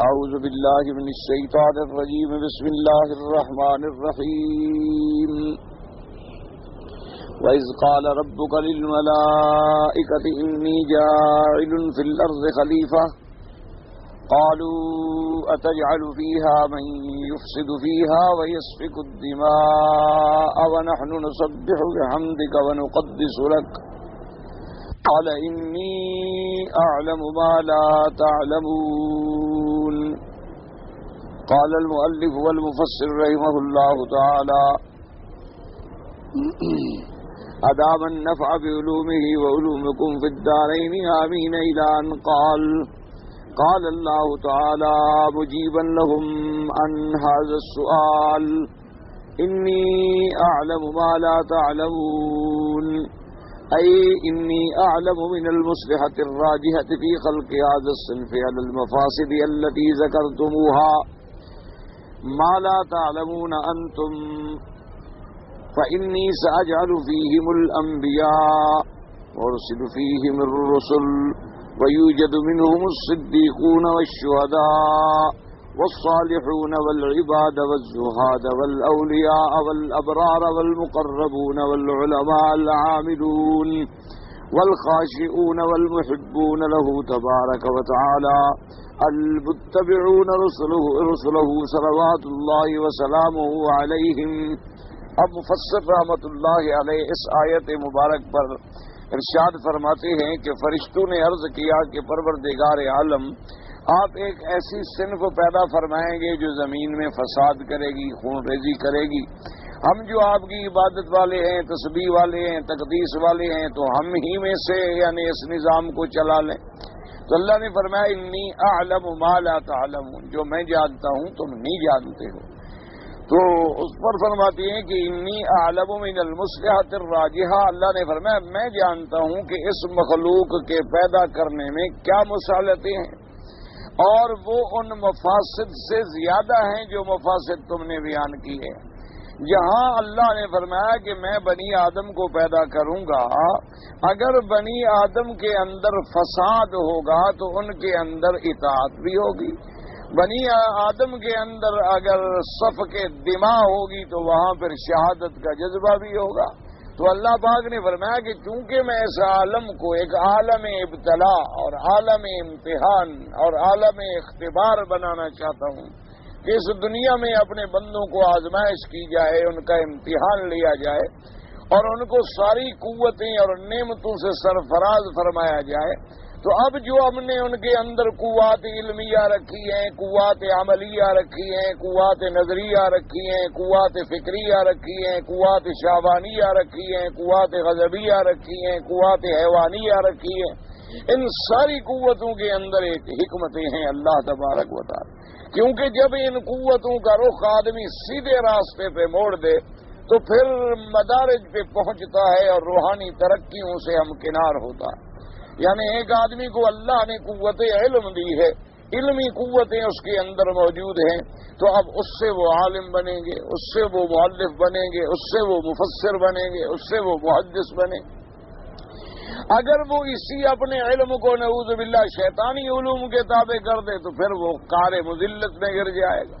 اعوذ باللہ من الشیطان الرجیم بسم اللہ الرحمن الرحیم وَإِذْ قَالَ رَبُّكَ لِلْمَلَائِكَةِ إِنِّي جَاعِلٌ فِي الْأَرْضِ خَلِيفَةً قَالُوا أَتَجْعَلُ فِيهَا مَن يُفْسِدُ فِيهَا وَيَسْفِكُ الدِّمَاءَ وَنَحْنُ نُسَبِّحُ بِحَمْدِكَ وَنُقَدِّسُ لَكَ قال إني أعلم ما لا تعلمون. قال المؤلف والمفسر رحمه الله تعالى أدام النفع بعلومه وعلومكم في الدارين آمين إلى أن قال الله تعالى مجيبا لهم عن هذا السؤال إني أعلم ما لا تعلمون أي إني أعلم من المصلحة الراجحة في خلق هذا الصنف على المفاسد التي ذكرتموها ما لا تعلمون أنتم فإني سأجعل فيهم الأنبياء وأرسل فيهم الرسل ويوجد منهم الصديقون والشهداء والصالحون والعباد والزهاد والأولياء والأبرار والمقربون والعلماء العاملون والخاشعون والمحبون له تبارك وتعالى المتبعون رسله صلوات الله وسلامه عليهم. اب مفسر رحمت اللہ علیہ اس آیت مبارک پر ارشاد فرماتے ہیں کہ فرشتوں نے عرض کیا کہ پروردگار عالم آپ ایک ایسی صنف پیدا فرمائیں گے جو زمین میں فساد کرے گی، خون ریزی کرے گی. ہم جو آپ کی عبادت والے ہیں، تسبیح والے ہیں، تقدیس والے ہیں، تو ہم ہی میں سے یعنی اس نظام کو چلا لیں. تو اللہ نے فرمایا انی اعلم ما لا تعلمون، جو میں جانتا ہوں تم نہیں جانتے ہو. تو اس پر فرماتی ہیں کہ انی اعلم من المصلحۃ الراجحہ، اللہ نے فرمایا میں جانتا ہوں کہ اس مخلوق کے پیدا کرنے میں کیا مصالحتیں ہیں اور وہ ان مفاسد سے زیادہ ہیں جو مفاسد تم نے بیان کیے. جہاں اللہ نے فرمایا کہ میں بنی آدم کو پیدا کروں گا، اگر بنی آدم کے اندر فساد ہوگا تو ان کے اندر اطاعت بھی ہوگی. بنی آدم کے اندر اگر سفک دماء ہوگی تو وہاں پھر شہادت کا جذبہ بھی ہوگا. تو اللہ پاک نے فرمایا کہ چونکہ میں اس عالم کو ایک عالم ابتلا اور عالم امتحان اور عالم اختبار بنانا چاہتا ہوں کہ اس دنیا میں اپنے بندوں کو آزمائش کی جائے، ان کا امتحان لیا جائے اور ان کو ساری قوتیں اور نعمتوں سے سرفراز فرمایا جائے. تو اب جو ہم نے ان کے اندر قوات علمیہ رکھی ہیں، قوات عملیہ رکھی ہیں، قوات نظریہ رکھی ہیں، قوات فکریہ رکھی ہیں، قوات شہوانیہ رکھی ہیں، قوات غضبیہ رکھی ہیں، قوات حیوانیہ رکھی ہیں، ان ساری قوتوں کے اندر ایک حکمتیں ہیں اللہ تبارک و تعالی. کیونکہ جب ان قوتوں کا رخ آدمی سیدھے راستے پہ موڑ دے تو پھر مدارج پہ پہنچتا ہے اور روحانی ترقیوں سے ہمکنار ہوتا ہے. یعنی ایک آدمی کو اللہ نے قوت علم دی ہے، علمی قوتیں اس کے اندر موجود ہیں، تو اب اس سے وہ عالم بنیں گے، اس سے وہ مؤلف بنیں گے، اس سے وہ مفسر بنیں گے، اس سے وہ محدث بنیں. اگر وہ اسی اپنے علم کو نعوذ باللہ شیطانی علوم کے تابع کر دے تو پھر وہ کار مذلت میں گر جائے گا.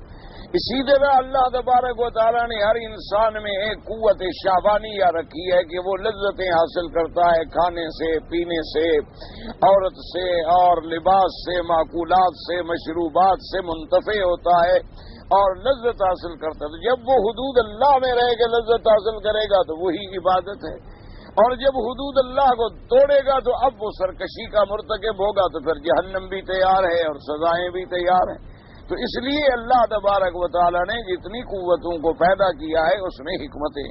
اسی طرح اللہ تبارک و تعالیٰ نے ہر انسان میں ایک قوت شہوانیہ رکھی ہے کہ وہ لذتیں حاصل کرتا ہے، کھانے سے، پینے سے، عورت سے اور لباس سے، معقولات سے، مشروبات سے منتفع ہوتا ہے اور لذت حاصل کرتا ہے. تو جب وہ حدود اللہ میں رہ کے لذت حاصل کرے گا تو وہی عبادت ہے، اور جب حدود اللہ کو توڑے گا تو اب وہ سرکشی کا مرتکب ہوگا، تو پھر جہنم بھی تیار ہے اور سزائیں بھی تیار ہیں. تو اس لیے اللہ تبارک و تعالیٰ نے جتنی قوتوں کو پیدا کیا ہے اس میں حکمتیں.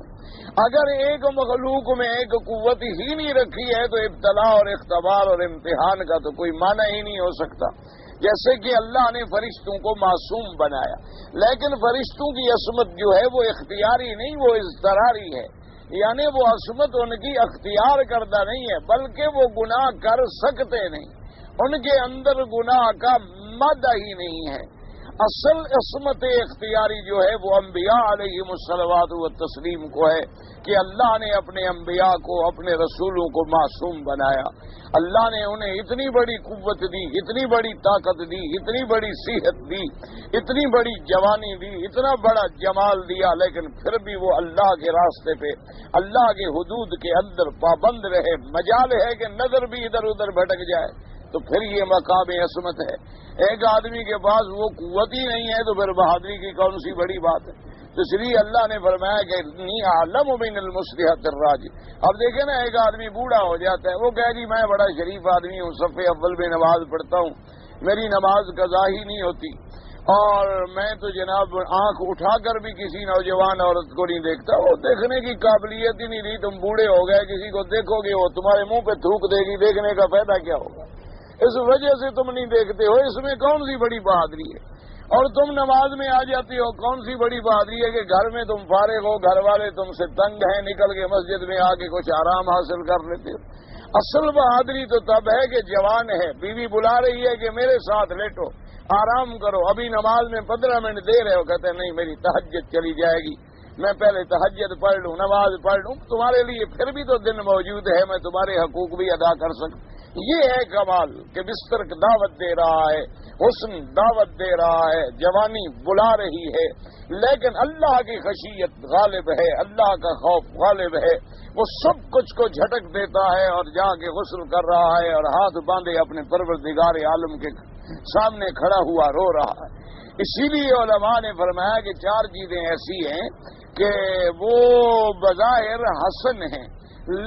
اگر ایک مخلوق میں ایک قوت ہی نہیں رکھی ہے تو ابتلا اور اختبار اور امتحان کا تو کوئی معنی ہی نہیں ہو سکتا. جیسے کہ اللہ نے فرشتوں کو معصوم بنایا، لیکن فرشتوں کی عصمت جو ہے وہ اختیاری نہیں، وہ اضطراری ہے. یعنی وہ عصمت ان کی اختیار کردہ نہیں ہے، بلکہ وہ گناہ کر سکتے نہیں، ان کے اندر گناہ کا مادہ ہی نہیں ہے. اصل عصمت اختیاری جو ہے وہ انبیاء علیہم الصلوات والتسلیم کو ہے کہ اللہ نے اپنے انبیاء کو، اپنے رسولوں کو معصوم بنایا. اللہ نے انہیں اتنی بڑی قوت دی، اتنی بڑی طاقت دی، اتنی بڑی صحت دی، اتنی بڑی جوانی دی، اتنا بڑا جمال دیا، لیکن پھر بھی وہ اللہ کے راستے پہ، اللہ کے حدود کے اندر پابند رہے. مجال ہے کہ نظر بھی ادھر ادھر بھٹک جائے تو پھر یہ مقام عصمت ہے. ایک آدمی کے پاس وہ قوت ہی نہیں ہے تو پھر بہادری کی کون سی بڑی بات ہے. تو اس لیے اللہ نے فرمایا کہ انی اعلم من المصلحۃ الراجع. اب دیکھیں نا، ایک آدمی بوڑھا ہو جاتا ہے، وہ کہہ جی میں بڑا شریف آدمی ہوں، صف اول میں نماز پڑھتا ہوں، میری نماز قضا ہی نہیں ہوتی، اور میں تو جناب آنکھ اٹھا کر بھی کسی نوجوان عورت کو نہیں دیکھتا. وہ دیکھنے کی قابلیت ہی نہیں رہی، تم بوڑھے ہو گئے، کسی کو دیکھو گے وہ تمہارے منہ پہ تھوک دے گی، دیکھنے کا فائدہ کیا ہوگا؟ اس وجہ سے تم نہیں دیکھتے ہو. اس میں کون سی بڑی بہادری ہے؟ اور تم نماز میں آ جاتی ہو، کون سی بڑی بہادری ہے کہ گھر میں تم فارغ ہو، گھر والے تم سے تنگ ہیں، نکل کے مسجد میں آ کے کچھ آرام حاصل کر لیتے ہو. اصل بہادری تو تب ہے کہ جوان ہے، بیوی بلا رہی ہے کہ میرے ساتھ لیٹو، آرام کرو، ابھی نماز میں 15 منٹ دے رہے ہو، کہتے ہیں نہیں میری تہجد چلی جائے گی، میں پہلے تہجد پڑھ لوں، نماز پڑھ لوں، تمہارے لیے پھر بھی تو دن موجود ہے، میں تمہارے حقوق بھی ادا کر سکوں. یہ ہے کمال کہ بستر دعوت دے رہا ہے، حسن دعوت دے رہا ہے، جوانی بلا رہی ہے، لیکن اللہ کی خشیت غالب ہے، اللہ کا خوف غالب ہے. وہ سب کچھ کو جھٹک دیتا ہے اور جا کے غسل کر رہا ہے اور ہاتھ باندھے اپنے پروردگار عالم کے سامنے کھڑا ہوا رو رہا ہے. اسی لیے علماء نے فرمایا کہ 4 چیزیں ایسی ہیں کہ وہ بظاہر حسن ہیں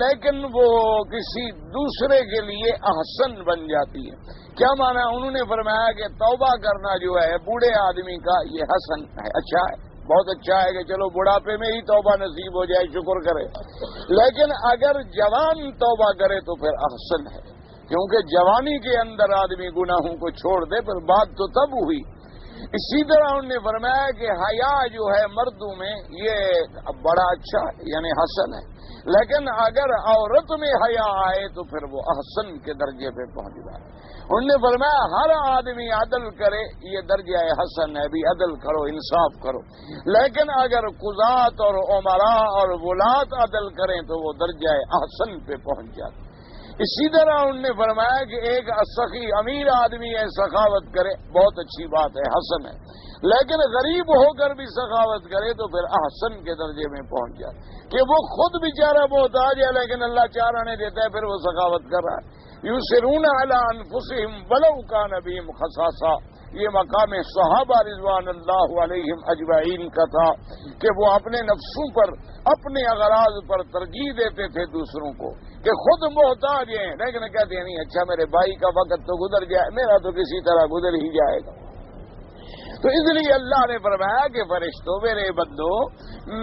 لیکن وہ کسی دوسرے کے لیے احسن بن جاتی ہے. کیا مانا؟ انہوں نے فرمایا کہ توبہ کرنا جو ہے بوڑھے آدمی کا یہ حسن ہے، اچھا ہے، بہت اچھا ہے کہ چلو بڑھاپے میں ہی توبہ نصیب ہو جائے، شکر کرے. لیکن اگر جوان توبہ کرے تو پھر احسن ہے، کیونکہ جوانی کے اندر آدمی گناہوں کو چھوڑ دے پھر بات تو تب ہوئی. اسی طرح انہوں نے فرمایا کہ حیا جو ہے مردوں میں یہ بڑا اچھا ہے، یعنی حسن ہے، لیکن اگر عورت میں حیا آئے تو پھر وہ احسن کے درجے پہ پہنچ جائے. انہوں نے فرمایا ہر آدمی عدل کرے یہ درجہ حسن ہے، بھی عدل کرو، انصاف کرو، لیکن اگر قضات اور عمراء اور ولاة عدل کریں تو وہ درجہ احسن پہ پہنچ جاتے. اسی طرح انہوں نے فرمایا کہ ایک سخی امیر آدمی ہے سخاوت کرے، بہت اچھی بات ہے، حسن ہے، لیکن غریب ہو کر بھی سخاوت کرے تو پھر احسن کے درجے میں پہنچ جائے کہ وہ خود بیچارہ محتاج ہے لیکن اللہ چارہ نہیں دیتا ہے، پھر وہ سخاوت کر رہا ہے. یؤثرون علی انفسہم ولو کان بہم خصاصہ. یہ مقام صحابہ رضوان اللہ علیہم اجمعین کا تھا کہ وہ اپنے نفسوں پر، اپنے اغراض پر ترجیح دیتے تھے دوسروں کو، کہ خود محتاج ہیں لیکن کہتے ہیں نہیں اچھا میرے بھائی کا وقت تو گزر جائے، میرا تو کسی طرح گزر ہی جائے گا. تو اس لیے اللہ نے فرمایا کہ فرشتوں میرے بندو،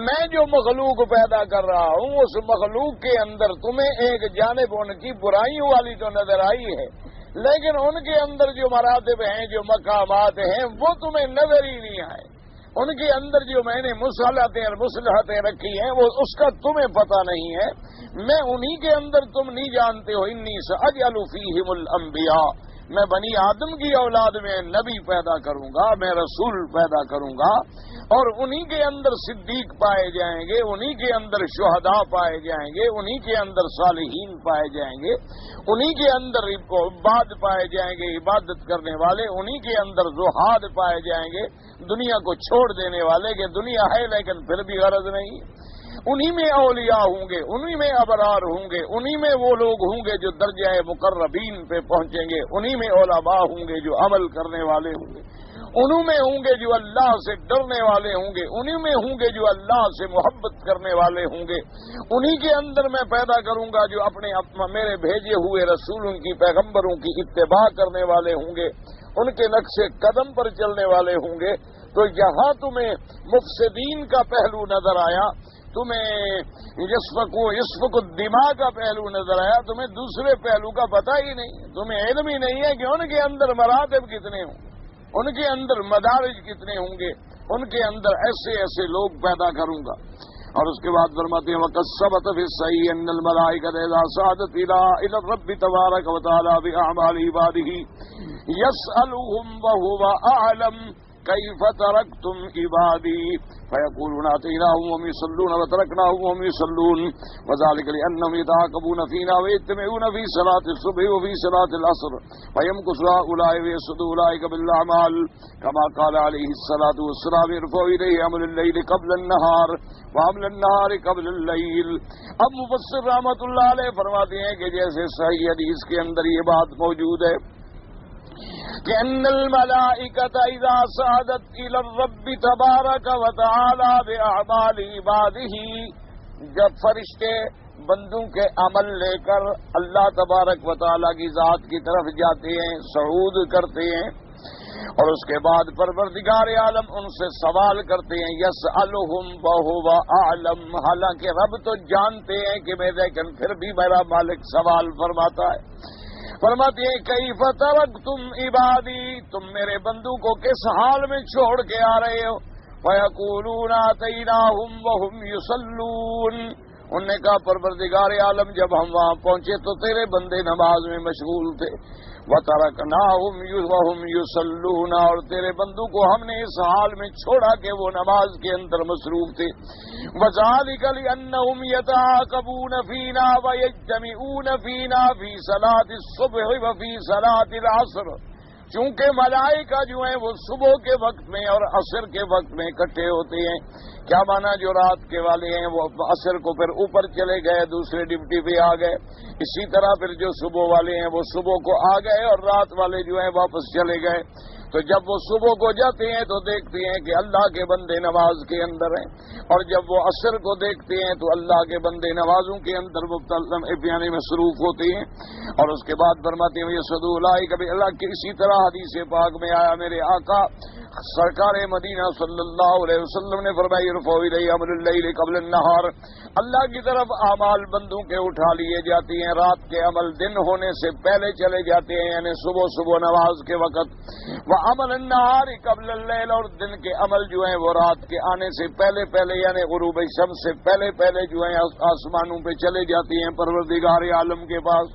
میں جو مخلوق پیدا کر رہا ہوں اس مخلوق کے اندر تمہیں ایک جانب ان کی برائیوں والی تو نظر آئی ہے، لیکن ان کے اندر جو مراتب ہیں، جو مقامات ہیں، وہ تمہیں نظر ہی نہیں آئے. ان کے اندر جو میں نے مصالحتیں اور مصلحتیں رکھی ہیں وہ اس کا تمہیں پتہ نہیں ہے. میں انہی کے اندر تم نہیں جانتے ہو. انی ساجعل فیہم الانبیاء، میں بنی آدم کی اولاد میں نبی پیدا کروں گا، میں رسول پیدا کروں گا، اور انہی کے اندر صدیق پائے جائیں گے، انہی کے اندر شہداء پائے جائیں گے، انہی کے اندر صالحین پائے جائیں گے، انہی کے اندر عباد پائے جائیں گے، عبادت کرنے والے، انہی کے اندر زہاد پائے جائیں گے، دنیا کو چھوڑ دینے والے کہ دنیا ہے لیکن پھر بھی غرض نہیں. انہی میں اولیاء ہوں گے، انہی میں ابرار ہوں گے، انہی میں وہ لوگ ہوں گے جو درجہ مقربین پہ پہنچیں گے، انہی میں علماء ہوں گے جو عمل کرنے والے ہوں گے، انہی میں ہوں گے جو اللہ سے ڈرنے والے ہوں گے، انہی میں ہوں گے جو اللہ سے محبت کرنے والے ہوں گے. انہی کے اندر میں پیدا کروں گا جو اپنے میرے بھیجے ہوئے رسولوں کی، پیغمبروں کی اتباع کرنے والے ہوں گے، ان کے نقش قدم پر چلنے والے ہوں گے. تو یہاں تمہیں مفسدین کا پہلو نظر آیا، تمہیں یسفک الدماء کا پہلو نظر آیا، تمہیں دوسرے پہلو کا پتہ ہی نہیں، تمہیں علم ہی نہیں ہے کہ ان کے اندر مراتب کتنے ہوں، ان کے اندر مدارج کتنے ہوں گے، ان کے اندر ایسے ایسے لوگ پیدا کروں گا. اور اس کے بعد فرماتے ہیں وَقَدْ ثَبَتَ فِي الصَّحِيحِ أَنَّ الْمَلَائِكَةَ إِذَا صَعَدَتْ إِلَى الرَّبِّ تَبَارَكَ وَتَعَالَى بِأَعْمَالِ عِبَادِهِ يَسْأَلُهُمْ وَهُوَ أَعْلَمُ کیف ترکتم عبادی فیقولون اتیناہم وهم یصلون وترکناہم وهم یصلون وذلک لانہم یتعاقبون فینا ویجتمعون فی صلاة الصبح وفی صلاة العصر فیمکث هؤلاء ویسجد اولئک بالاعمال کما قال علیہ الصلاة والسلام ارفعوا الیہ عمل اللیل قبل النہار وعمل النہار قبل اللیل. اب مفسر رحمۃ اللہ علیہ فرماتے ہیں کہ جیسے صحیح حدیث کے اندر یہ بات موجود ہے کہ ان الملائکۃ اذا صعدت الی الرب تبارک وتعالی باعمال عبادہ، جب فرشتے بندوں کے عمل لے کر اللہ تبارک و تعالی کی ذات کی طرف جاتے ہیں، صعود کرتے ہیں، اور اس کے بعد پروردگار عالم ان سے سوال کرتے ہیں، یسألہم وہو اعلم، حالانکہ رب تو جانتے ہیں کہ میں، لیکن پھر بھی میرا مالک سوال فرماتا ہے، فرماتے ہیں کیف ترکتم عبادی، تم میرے بندوں کو کس حال میں چھوڑ کے آ رہے ہو؟ فیقولون اتیناہم وہم یصلون، انہوں نے کہا پروردگار عالم جب ہم وہاں پہنچے تو تیرے بندے نماز میں مشغول تھے، وَتَرَكْنَاهُمْ وَهُمْ يُصَلُّونَ، اور تیرے بندوں کو ہم نے اس حال میں چھوڑا کہ وہ نماز کے اندر مصروف تھے. وَذَلِكَ لِأَنَّهُمْ يَتَعَاقَبُونَ فِينَا وَيَجْتَمِعُونَ فِينَا فِي صَلَاةِ الصُّبْحِ وَفِي صَلَاةِ الْعَصْرِ، چونکہ ملائکہ جو ہیں وہ صبح کے وقت میں اور عصر کے وقت میں اکٹھے ہوتے ہیں. کیا مانا، جو رات کے والے ہیں وہ عصر کو پھر اوپر چلے گئے، دوسرے ڈپٹی پہ آ گئے، اسی طرح پھر جو صبح والے ہیں وہ صبح کو آ گئے اور رات والے جو ہیں واپس چلے گئے. تو جب وہ صبح کو جاتے ہیں تو دیکھتے ہیں کہ اللہ کے بندے نماز کے اندر ہیں، اور جب وہ عصر کو دیکھتے ہیں تو اللہ کے بندے نمازوں کے اندر یعنی مصروف ہوتے ہیں. اور اس کے بعد فرماتے ہیں یہ صدو لائی کبھی اللہ کے، اسی طرح حدیث پاک میں آیا میرے آقا سرکار مدینہ صلی اللہ علیہ وسلم نے فرمایا ارفعوا الیہ عمل اللیل قبل النہار، اللہ کی طرف اعمال بندوں کے اٹھا لیے جاتے ہیں، رات کے عمل دن ہونے سے پہلے چلے جاتے ہیں، یعنی صبح صبح نماز کے وقت. وعمل النہار قبل اللیل، اور دن کے عمل جو ہیں وہ رات کے آنے سے پہلے پہلے یعنی غروب شمس سے پہلے پہلے جو ہیں آسمانوں پہ چلے جاتی ہیں پروردگار عالم کے پاس.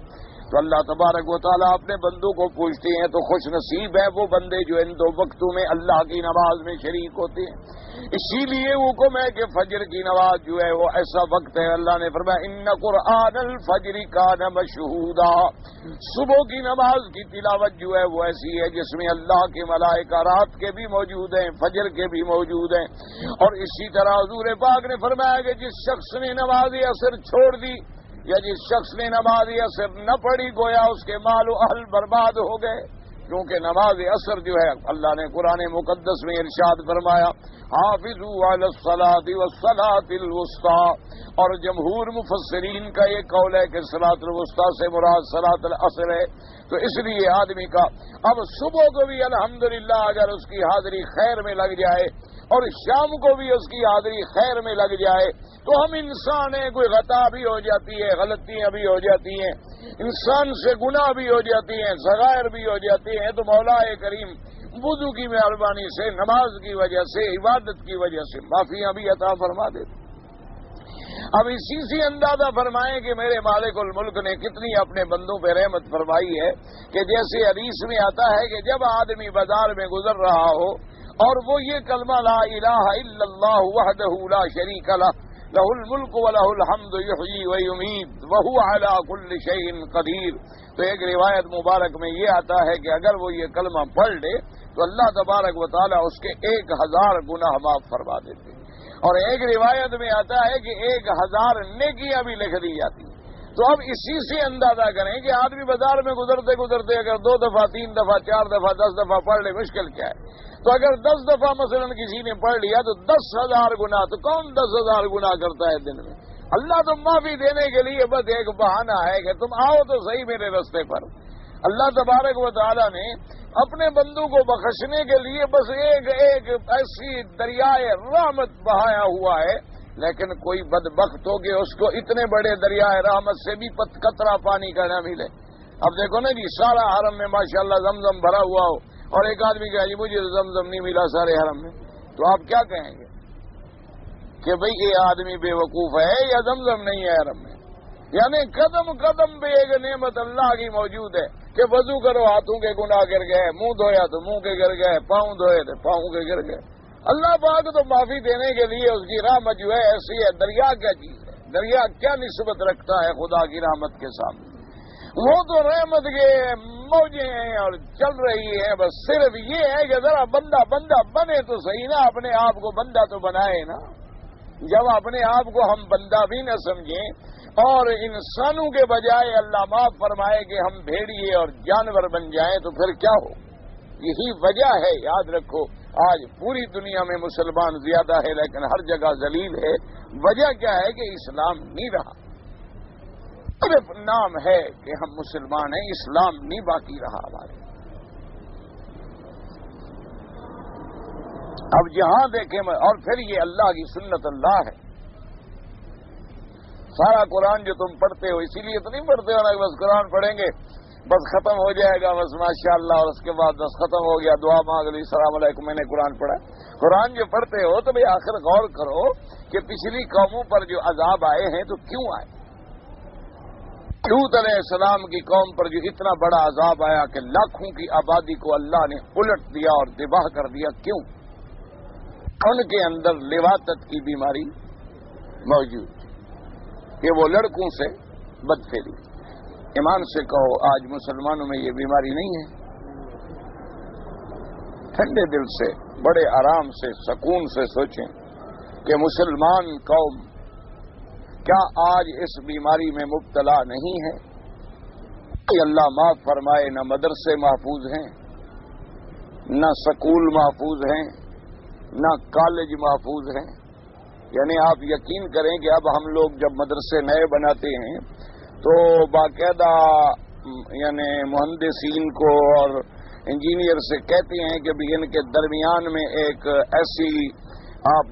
تو اللہ تبارک و تعالیٰ اپنے بندوں کو پوچھتے ہیں تو خوش نصیب ہیں وہ بندے جو ان دو وقتوں میں اللہ کی نماز میں شریک ہوتے ہیں. اسی لیے حکم ہے کہ فجر کی نماز جو ہے وہ ایسا وقت ہے، اللہ نے فرمایا ان قرآن الفجر کان مشہودا، صبح کی نماز کی تلاوت جو ہے وہ ایسی ہے جس میں اللہ کے ملائکہ رات کے بھی موجود ہیں، فجر کے بھی موجود ہیں. اور اسی طرح حضور پاک نے فرمایا کہ جس شخص نے نماز عصر چھوڑ دی یا جس شخص نے نماز عصر نہ پڑھی گویا اس کے مال و اہل برباد ہو گئے، کیونکہ نماز عصر جو ہے اللہ نے قرآن مقدس میں ارشاد فرمایا حافظوا علی الصلاۃ والصلاۃ الوسطی، اور جمہور مفسرین کا یہ قول ہے کہ صلاۃ الوسطی سے مراد صلاۃ العصر ہے. تو اس لیے آدمی کا اب صبح کو بھی الحمدللہ اگر اس کی حاضری خیر میں لگ جائے اور شام کو بھی اس کی حاضری خیر میں لگ جائے تو ہم انسان ہیں، کوئی خطا بھی ہو جاتی ہے، غلطیاں بھی ہو جاتی ہیں، انسان سے گناہ بھی ہو جاتی ہیں، صغائر بھی ہو جاتے ہیں، تو مولا کریم وضو کی مہربانی سے، نماز کی وجہ سے، عبادت کی وجہ سے معافیاں بھی عطا فرما دیتے. اب اسی سے اندازہ فرمائیں کہ میرے مالک الملک نے کتنی اپنے بندوں پہ رحمت فرمائی ہے کہ جیسے حدیث میں آتا ہے کہ جب آدمی بازار میں گزر رہا ہو اور وہ یہ کلمہ لا الہ الا اللہ وحدہ لا شریک لہ لہ الملک ولہ الحمد یحیی ویمیت وہو علی کل شیء قدیر، تو ایک روایت مبارک میں یہ آتا ہے کہ اگر وہ یہ کلمہ پڑھ لے تو اللہ تبارک و تعالی اس کے 1000 گناہ معاف فرما دیتے ہیں. اور ایک روایت میں آتا ہے کہ 1000 نیکیاں بھی لکھ دی جاتی ہیں. تو اب اسی سے اندازہ کریں کہ آدمی بازار میں گزرتے گزرتے اگر 2 دفعہ 3 دفعہ 4 دفعہ 10 دفعہ پڑھ لے مشکل کیا ہے. تو اگر 10 دفعہ مثلا کسی نے پڑھ لیا تو 10,000 گناہ، تو کون 10,000 گناہ کرتا ہے دن میں؟ اللہ تو معافی دینے کے لیے بس ایک بہانہ ہے کہ تم آؤ تو صحیح میرے رستے پر. اللہ تبارک و تعالیٰ نے اپنے بندوں کو بخشنے کے لیے بس ایک ایسی دریائے رحمت بہایا ہوا ہے، لیکن کوئی بدبخت ہو کہ اس کو اتنے بڑے دریائے رحمت سے بھی قطرہ پانی کا نہ ملے. اب دیکھو نا جی، سارا حرم میں ماشاءاللہ زمزم بھرا ہوا ہو اور ایک آدمی کہا جی مجھے زمزم نہیں ملا سارے حرم میں، تو آپ کیا کہیں گے کہ بھئی یہ آدمی بے وقوف ہے یا زمزم نہیں ہے حرم میں؟ یعنی قدم قدم پہ ایک نعمت اللہ کی موجود ہے. کہ وضو کرو ہاتھوں کے گناہ گر گئے، منہ دھویا تو منہ کے گر گئے، پاؤں دھوئے تو پاؤں کے گر گئے۔ اللہ پاک تو معافی دینے کے لیے اس کی رحمت جو ہے ایسی ہے۔ دریا کیا چیز ہے؟ دریا کیا نسبت رکھتا ہے خدا کی رحمت کے سامنے؟ وہ تو رحمت کے موجیں ہیں اور چل رہی ہیں، بس صرف یہ ہے کہ ذرا بندہ بنے تو صحیح نا، اپنے آپ کو بندہ تو بنائے نا۔ جب اپنے آپ کو ہم بندہ بھی نہ سمجھیں اور انسانوں کے بجائے اللہ معاف فرمائے کہ ہم بھیڑیے اور جانور بن جائیں تو پھر کیا ہو؟ یہی وجہ ہے، یاد رکھو، آج پوری دنیا میں مسلمان زیادہ ہے لیکن ہر جگہ ذلیل ہے۔ وجہ کیا ہے کہ اسلام نہیں رہا۔ صرف نام ہے کہ ہم مسلمان ہیں، اسلام نہیں باقی رہا ہمارے۔ اب جہاں دیکھیں اور پھر یہ اللہ کی سنت اللہ ہے۔ سارا قرآن جو تم پڑھتے ہو اسی لیے تو نہیں پڑھتے ہو نا کہ بس قرآن پڑھیں گے بس ختم ہو جائے گا، بس ماشاءاللہ، اور اس کے بعد بس ختم ہو گیا، دعا مانگ لی، السلام علیکم، میں نے قرآن پڑھا۔ قرآن جو پڑھتے ہو تو بھئی آخر غور کرو کہ پچھلی قوموں پر جو عذاب آئے ہیں تو کیوں آئے؟ لوط علیہ السلام کی قوم پر جو اتنا بڑا عذاب آیا کہ لاکھوں کی آبادی کو اللہ نے الٹ دیا اور تباہ کر دیا، کیوں؟ ان کے اندر لواطت کی بیماری موجود کہ وہ لڑکوں سے بدفعلی۔ ایمان سے کہو آج مسلمانوں میں یہ بیماری نہیں ہے؟ ٹھنڈے دل سے، بڑے آرام سے، سکون سے سوچیں کہ مسلمان قوم کیا آج اس بیماری میں مبتلا نہیں ہے؟ کہ اللہ معاف فرمائے، نہ مدرسے محفوظ ہیں، نہ سکول محفوظ ہیں، نہ کالج محفوظ ہیں۔ یعنی آپ یقین کریں کہ اب ہم لوگ جب مدرسے نئے بناتے ہیں تو باقاعدہ یعنی مہندسین کو اور انجینئر سے کہتے ہیں کہ بھی ان کے درمیان میں ایک ایسی آپ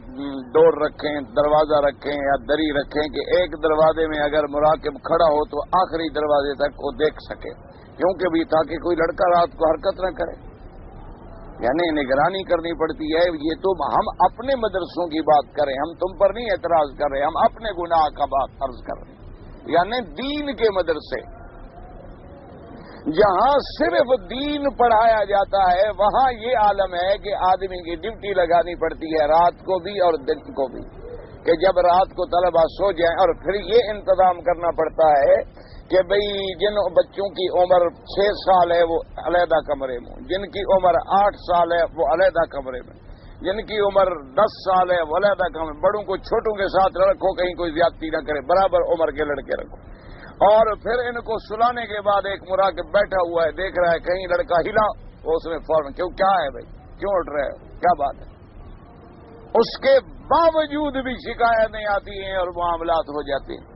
ڈور رکھیں، دروازہ رکھیں یا دری رکھیں کہ ایک دروازے میں اگر مراقب کھڑا ہو تو آخری دروازے تک وہ دیکھ سکے، کیونکہ بھی تاکہ کوئی لڑکا رات کو حرکت نہ کرے۔ یعنی نگرانی کرنی پڑتی ہے۔ یہ تو ہم اپنے مدرسوں کی بات کریں، ہم تم پر نہیں اعتراض کر رہے، ہم اپنے گناہ کا بات عرض کر رہے ہیں۔ یعنی دین کے مدرسے جہاں صرف دین پڑھایا جاتا ہے وہاں یہ عالم ہے کہ آدمی کی ڈیوٹی لگانی پڑتی ہے رات کو بھی اور دن کو بھی، کہ جب رات کو طلبہ سو جائیں، اور پھر یہ انتظام کرنا پڑتا ہے کہ بھئی جن بچوں کی عمر 6 سال ہے وہ علیحدہ کمرے میں، جن کی عمر 8 سال ہے وہ علیحدہ کمرے میں، جن کی عمر 10 سال ہے وہ علیحدہ کمرے میں، بڑوں کو چھوٹوں کے ساتھ رکھو، کہیں کوئی زیادتی نہ کرے، برابر عمر کے لڑکے رکھو۔ اور پھر ان کو سلانے کے بعد ایک مراقب بیٹھا ہوا ہے، دیکھ رہا ہے کہیں لڑکا ہلا، وہ اس میں فوراً کیا ہے بھائی، کیوں اٹھ رہے ہو، کیا بات ہے؟ اس کے باوجود بھی شکایتیں آتی ہیں اور معاملات ہو جاتے ہیں۔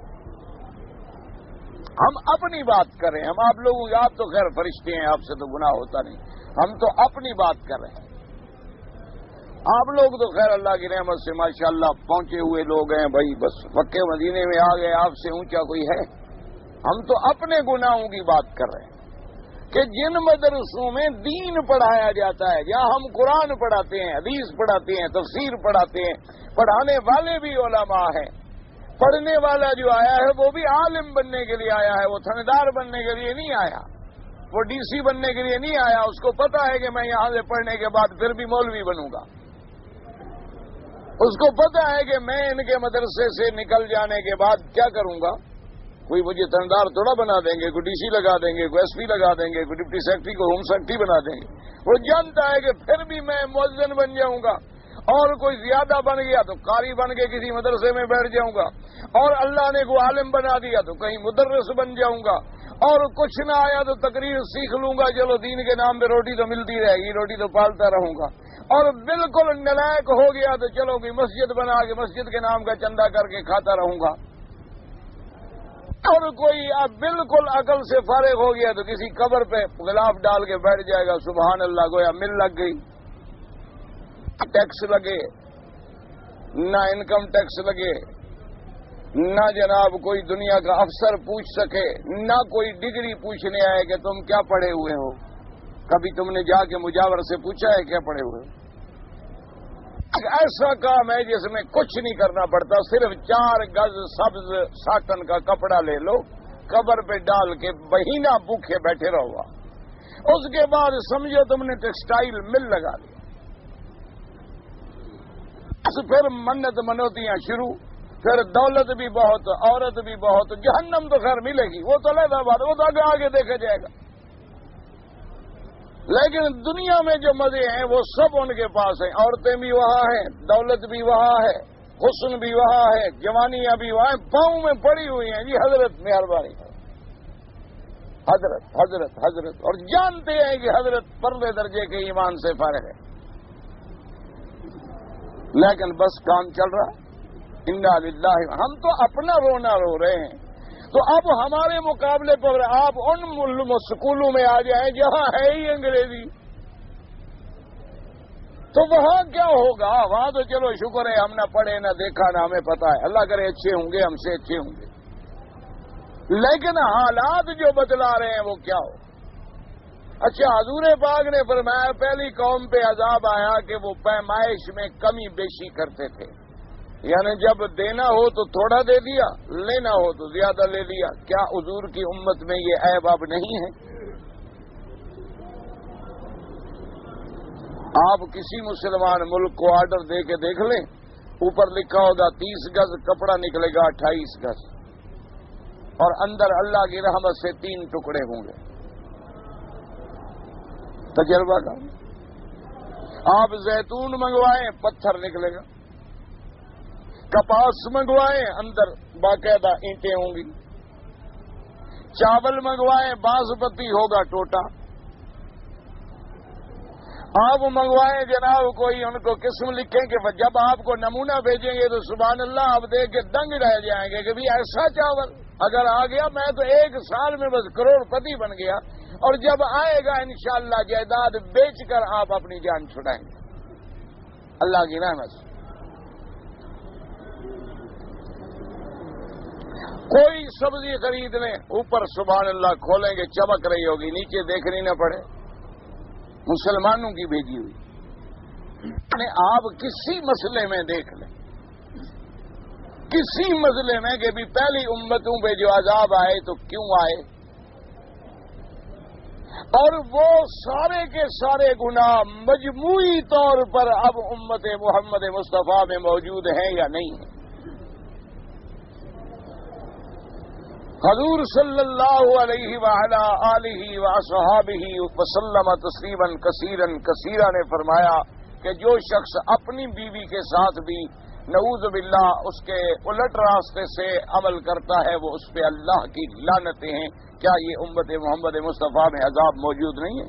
ہم اپنی بات کر رہے ہیں، ہم آپ لوگوں کی، آپ تو خیر فرشتے ہیں، آپ سے تو گناہ ہوتا نہیں، ہم تو اپنی بات کر رہے ہیں۔ آپ لوگ تو خیر اللہ کی رحمت سے ماشاءاللہ پہنچے ہوئے لوگ ہیں بھائی، بس مکے مدینے میں آ گئے، آپ سے اونچا کوئی ہے؟ ہم تو اپنے گناہوں کی بات کر رہے ہیں کہ جن مدرسوں میں دین پڑھایا جاتا ہے، جہاں ہم قرآن پڑھاتے ہیں، حدیث پڑھاتے ہیں، تفسیر پڑھاتے ہیں، پڑھانے والے بھی علماء ہیں، پڑھنے والا جو آیا ہے وہ بھی عالم بننے کے لیے آیا ہے، وہ تھندار بننے کے لیے نہیں آیا، وہ ڈی سی بننے کے لیے نہیں آیا، اس کو پتا ہے کہ میں یہاں سے پڑھنے کے بعد پھر بھی مولوی بنوں گا، اس کو پتا ہے کہ میں ان کے مدرسے سے نکل جانے کے بعد کیا کروں گا، کوئی مجھے تھندار تھوڑا بنا دیں گے، کوئی ڈی سی لگا دیں گے، کوئی ایس پی لگا دیں گے، کوئی ڈپٹی سیکرٹری کو ہوم سیکرٹری بنا دیں گے، وہ جانتا ہے کہ پھر بھی میں مؤذن بن جاؤں گا، اور کوئی زیادہ بن گیا تو قاری بن کے کسی مدرسے میں بیٹھ جاؤں گا، اور اللہ نے کوئی عالم بنا دیا تو کہیں مدرس بن جاؤں گا، اور کچھ نہ آیا تو تقریر سیکھ لوں گا، چلو دین کے نام پہ روٹی تو ملتی رہے گی، روٹی تو پالتا رہوں گا، اور بالکل نالائق ہو گیا تو چلو کوئی مسجد بنا کے مسجد کے نام کا چندہ کر کے کھاتا رہوں گا، اور کوئی اب بالکل عقل سے فارغ ہو گیا تو کسی قبر پہ غلاف ڈال کے بیٹھ جائے گا، سبحان اللہ، گویا مل لگ گئی، ٹیکس لگے نہ انکم ٹیکس لگے، نہ جناب کوئی دنیا کا افسر پوچھ سکے، نہ کوئی ڈگری پوچھنے آئے کہ تم کیا پڑھے ہوئے ہو، کبھی تم نے جا کے مجاور سے پوچھا ہے کیا پڑھے ہوئے ہو؟ ایک ایسا کام ہے جس میں کچھ نہیں کرنا پڑتا، صرف 4 گز سبز ساٹن کا کپڑا لے لو، قبر پہ ڈال کے مہینہ بھوکے بیٹھے رہو۔ اس کے بعد سمجھو تم نے ٹیکسٹائل مل لگا دیا، بس پھر منت منوتیاں شروع، پھر دولت بھی بہت، عورت بھی بہت، جہنم تو خیر ملے گی، وہ تو علیحدہ بات، وہ تو آگے دیکھا جائے گا، لیکن دنیا میں جو مزے ہیں وہ سب ان کے پاس ہیں، عورتیں بھی وہاں ہیں، دولت بھی وہاں ہے، حسن بھی وہاں ہے، جوانیاں بھی وہاں ہیں، پاؤں میں پڑی ہوئی ہیں، جی حضرت مہربانی حضرت حضرت حضرت، اور جانتے ہیں کہ حضرت پرلے درجے کے ایمان سے فارغ ہے، لیکن بس کام چل رہا، انا للہ، ہم تو اپنا رونا رو رہے ہیں، تو اب ہمارے مقابلے پر آپ ان سکولوں میں آ جائیں جہاں ہے ہی انگریزی، تو وہاں کیا ہوگا؟ وہاں تو چلو شکر ہے ہم نہ پڑھے نہ دیکھا نہ ہمیں پتا ہے، اللہ کرے اچھے ہوں گے، ہم سے اچھے ہوں گے، لیکن حالات جو بتلا رہے ہیں وہ کیا ہو؟ اچھا، حضور پاک نے فرمایا پہلی قوم پہ عذاب آیا کہ وہ پیمائش میں کمی بیشی کرتے تھے، یعنی جب دینا ہو تو تھوڑا دے دیا، لینا ہو تو زیادہ لے لیا۔ کیا حضور کی امت میں یہ عیب اب نہیں ہے؟ آپ کسی مسلمان ملک کو آرڈر دے کے دیکھ لیں، اوپر لکھا ہوگا 30 گز، کپڑا نکلے گا 28 گز، اور اندر اللہ کی رحمت سے 3 ٹکڑے ہوں گے۔ تجربہ کا آپ زیتون منگوائیں پتھر نکلے گا، کپاس منگوائیں اندر باقاعدہ اینٹیں ہوں گی، چاول منگوائیں باسمتی ہوگا ٹوٹا، آپ منگوائیں جناب کوئی ان کو قسم لکھیں کہ جب آپ کو نمونہ بھیجیں گے تو سبحان اللہ آپ دیکھ کے دنگ رہ جائیں گے کہ بھی ایسا چاول اگر آ گیا میں تو 1 سال میں بس کروڑ پتی بن گیا، اور جب آئے گا انشاءاللہ جائیداد بیچ کر آپ اپنی جان چھڑائیں گے اللہ کی رحمت سے۔ کوئی سبزی خرید لیں، اوپر سبحان اللہ کھولیں گے چمک رہی ہوگی، نیچے دیکھنی نہ پڑے، مسلمانوں کی بھیجی ہوئی۔ آپ کسی مسئلے میں دیکھ لیں، کسی مسئلے میں کہ بھی پہلی امتوں پہ جو عذاب آئے تو کیوں آئے، اور وہ سارے کے سارے گناہ مجموعی طور پر اب امت محمد مصطفیٰ میں موجود ہیں یا نہیں ہیں؟ حضور صلی اللہ علیہ وعلا آلہ وصحابہ وسلم تسلیما کثیرا کثیرا نے فرمایا کہ جو شخص اپنی بیوی کے ساتھ بھی نعوذ باللہ اس کے الٹ راستے سے عمل کرتا ہے وہ اس پہ اللہ کی لعنتیں ہیں۔ کیا یہ امت محمد مصطفیٰ میں عذاب موجود نہیں ہے؟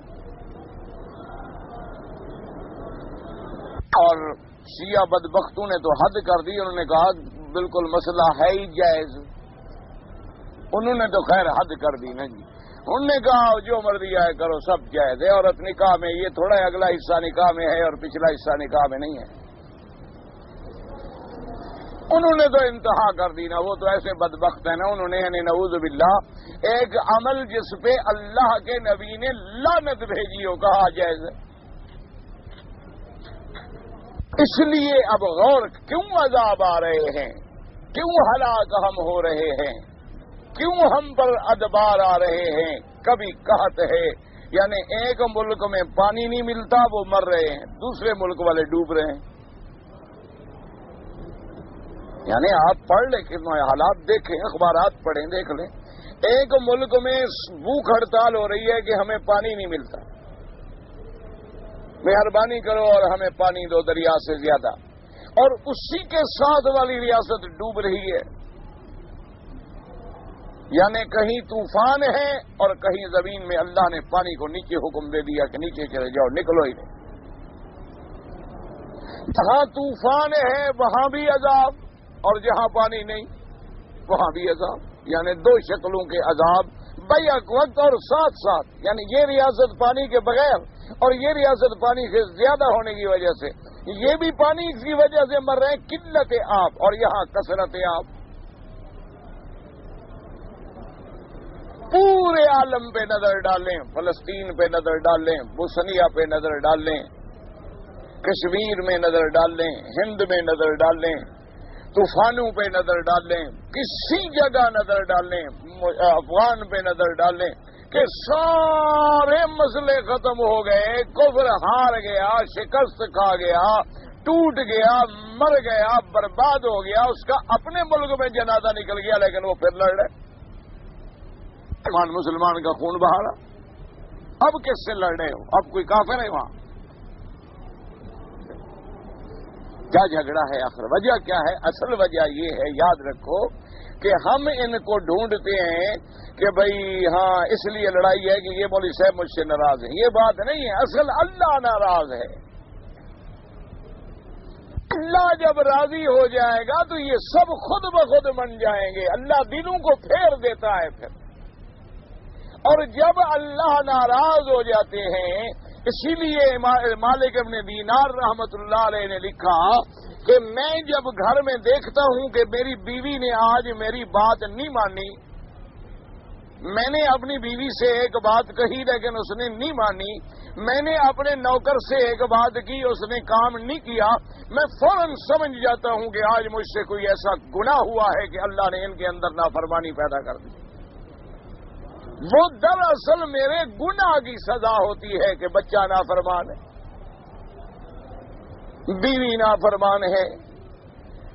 اور شیعہ بدبختوں نے تو حد کر دی، انہوں نے کہا بالکل مسئلہ ہے ہی جائز، انہوں نے تو خیر حد کر دی نا جی، انہوں نے کہا جو مرضی آئے کرو سب جائز ہے، عورت نکاح میں یہ تھوڑا ہے اگلا حصہ نکاح میں ہے اور پچھلا حصہ نکاح میں نہیں ہے، انہوں نے تو انتہا کر دی نا، وہ تو ایسے بدبخت ہیں نا، انہوں نے یعنی نعوذ باللہ ایک عمل جس پہ اللہ کے نبی نے لعنت بھیجی ہو کہا جائز ہے۔ اس لیے اب غور، کیوں عذاب آ رہے ہیں، کیوں ہلاک ہم ہو رہے ہیں، کیوں ہم پر ادبار آ رہے ہیں؟ کبھی قحط ہے، یعنی ایک ملک میں پانی نہیں ملتا وہ مر رہے ہیں، دوسرے ملک والے ڈوب رہے ہیں، یعنی آپ پڑھ لیں کہ حالات دیکھیں، اخبارات پڑھیں دیکھ لیں، ایک ملک میں بھوک ہڑتال ہو رہی ہے کہ ہمیں پانی نہیں ملتا، مہربانی کرو اور ہمیں پانی دو دریا سے زیادہ، اور اسی کے ساتھ والی ریاست ڈوب رہی ہے، یعنی کہیں طوفان ہے اور کہیں زمین میں اللہ نے پانی کو نیچے حکم دے دیا کہ نیچے چلے جاؤ، نکلو ہی نہیں۔ جہاں طوفان ہے وہاں بھی عذاب اور جہاں پانی نہیں وہاں بھی عذاب، یعنی 2 شکلوں کے عذاب بیک وقت اور ساتھ ساتھ، یعنی یہ ریاست پانی کے بغیر اور یہ ریاست پانی سے زیادہ ہونے کی وجہ سے، یہ بھی پانی کی وجہ سے مر رہے ہیں، قلت آب، اور یہاں کثرت آب۔ پورے عالم پہ نظر ڈالیں، فلسطین پہ نظر ڈالیں، بوسنیا پہ نظر ڈالیں، کشمیر میں نظر ڈالیں، ہند میں نظر ڈالیں، طوفانوں پہ نظر ڈالیں، کسی جگہ نظر ڈالیں، افغان پہ نظر ڈالیں کہ سارے مسئلے ختم ہو گئے، کفر ہار گیا، شکست کھا گیا، ٹوٹ گیا، مر گیا، برباد ہو گیا، اس کا اپنے ملک میں جنازہ نکل گیا، لیکن وہ پھر لڑ رہے، مسلمان کا خون بہا رہا۔ اب کس سے لڑ رہے ہو؟ اب کوئی کافر ہے وہاں؟ کیا جھگڑا ہے آخر؟ وجہ کیا ہے؟ اصل وجہ یہ ہے، یاد رکھو کہ ہم ان کو ڈھونڈتے ہیں کہ بھئی ہاں اس لیے لڑائی ہے کہ یہ مولوی صاحب مجھ سے ناراض ہیں، یہ بات نہیں ہے، اصل اللہ ناراض ہے۔ اللہ جب راضی ہو جائے گا تو یہ سب خود بخود بن جائیں گے، اللہ دلوں کو پھیر دیتا ہے پھر۔ اور جب اللہ ناراض ہو جاتے ہیں، اسی لیے مالک ابن دینار رحمت اللہ علیہ نے لکھا کہ میں جب گھر میں دیکھتا ہوں کہ میری بیوی نے آج میری بات نہیں مانی، میں نے اپنی بیوی سے ایک بات کہی لیکن اس نے نہیں مانی، میں نے اپنے نوکر سے ایک بات کی اس نے کام نہیں کیا، میں فوراً سمجھ جاتا ہوں کہ آج مجھ سے کوئی ایسا گناہ ہوا ہے کہ اللہ نے ان کے اندر نافرمانی پیدا کر دی۔ وہ دراصل میرے گناہ کی سزا ہوتی ہے کہ بچہ نافرمان ہے، بیوی نافرمان ہے،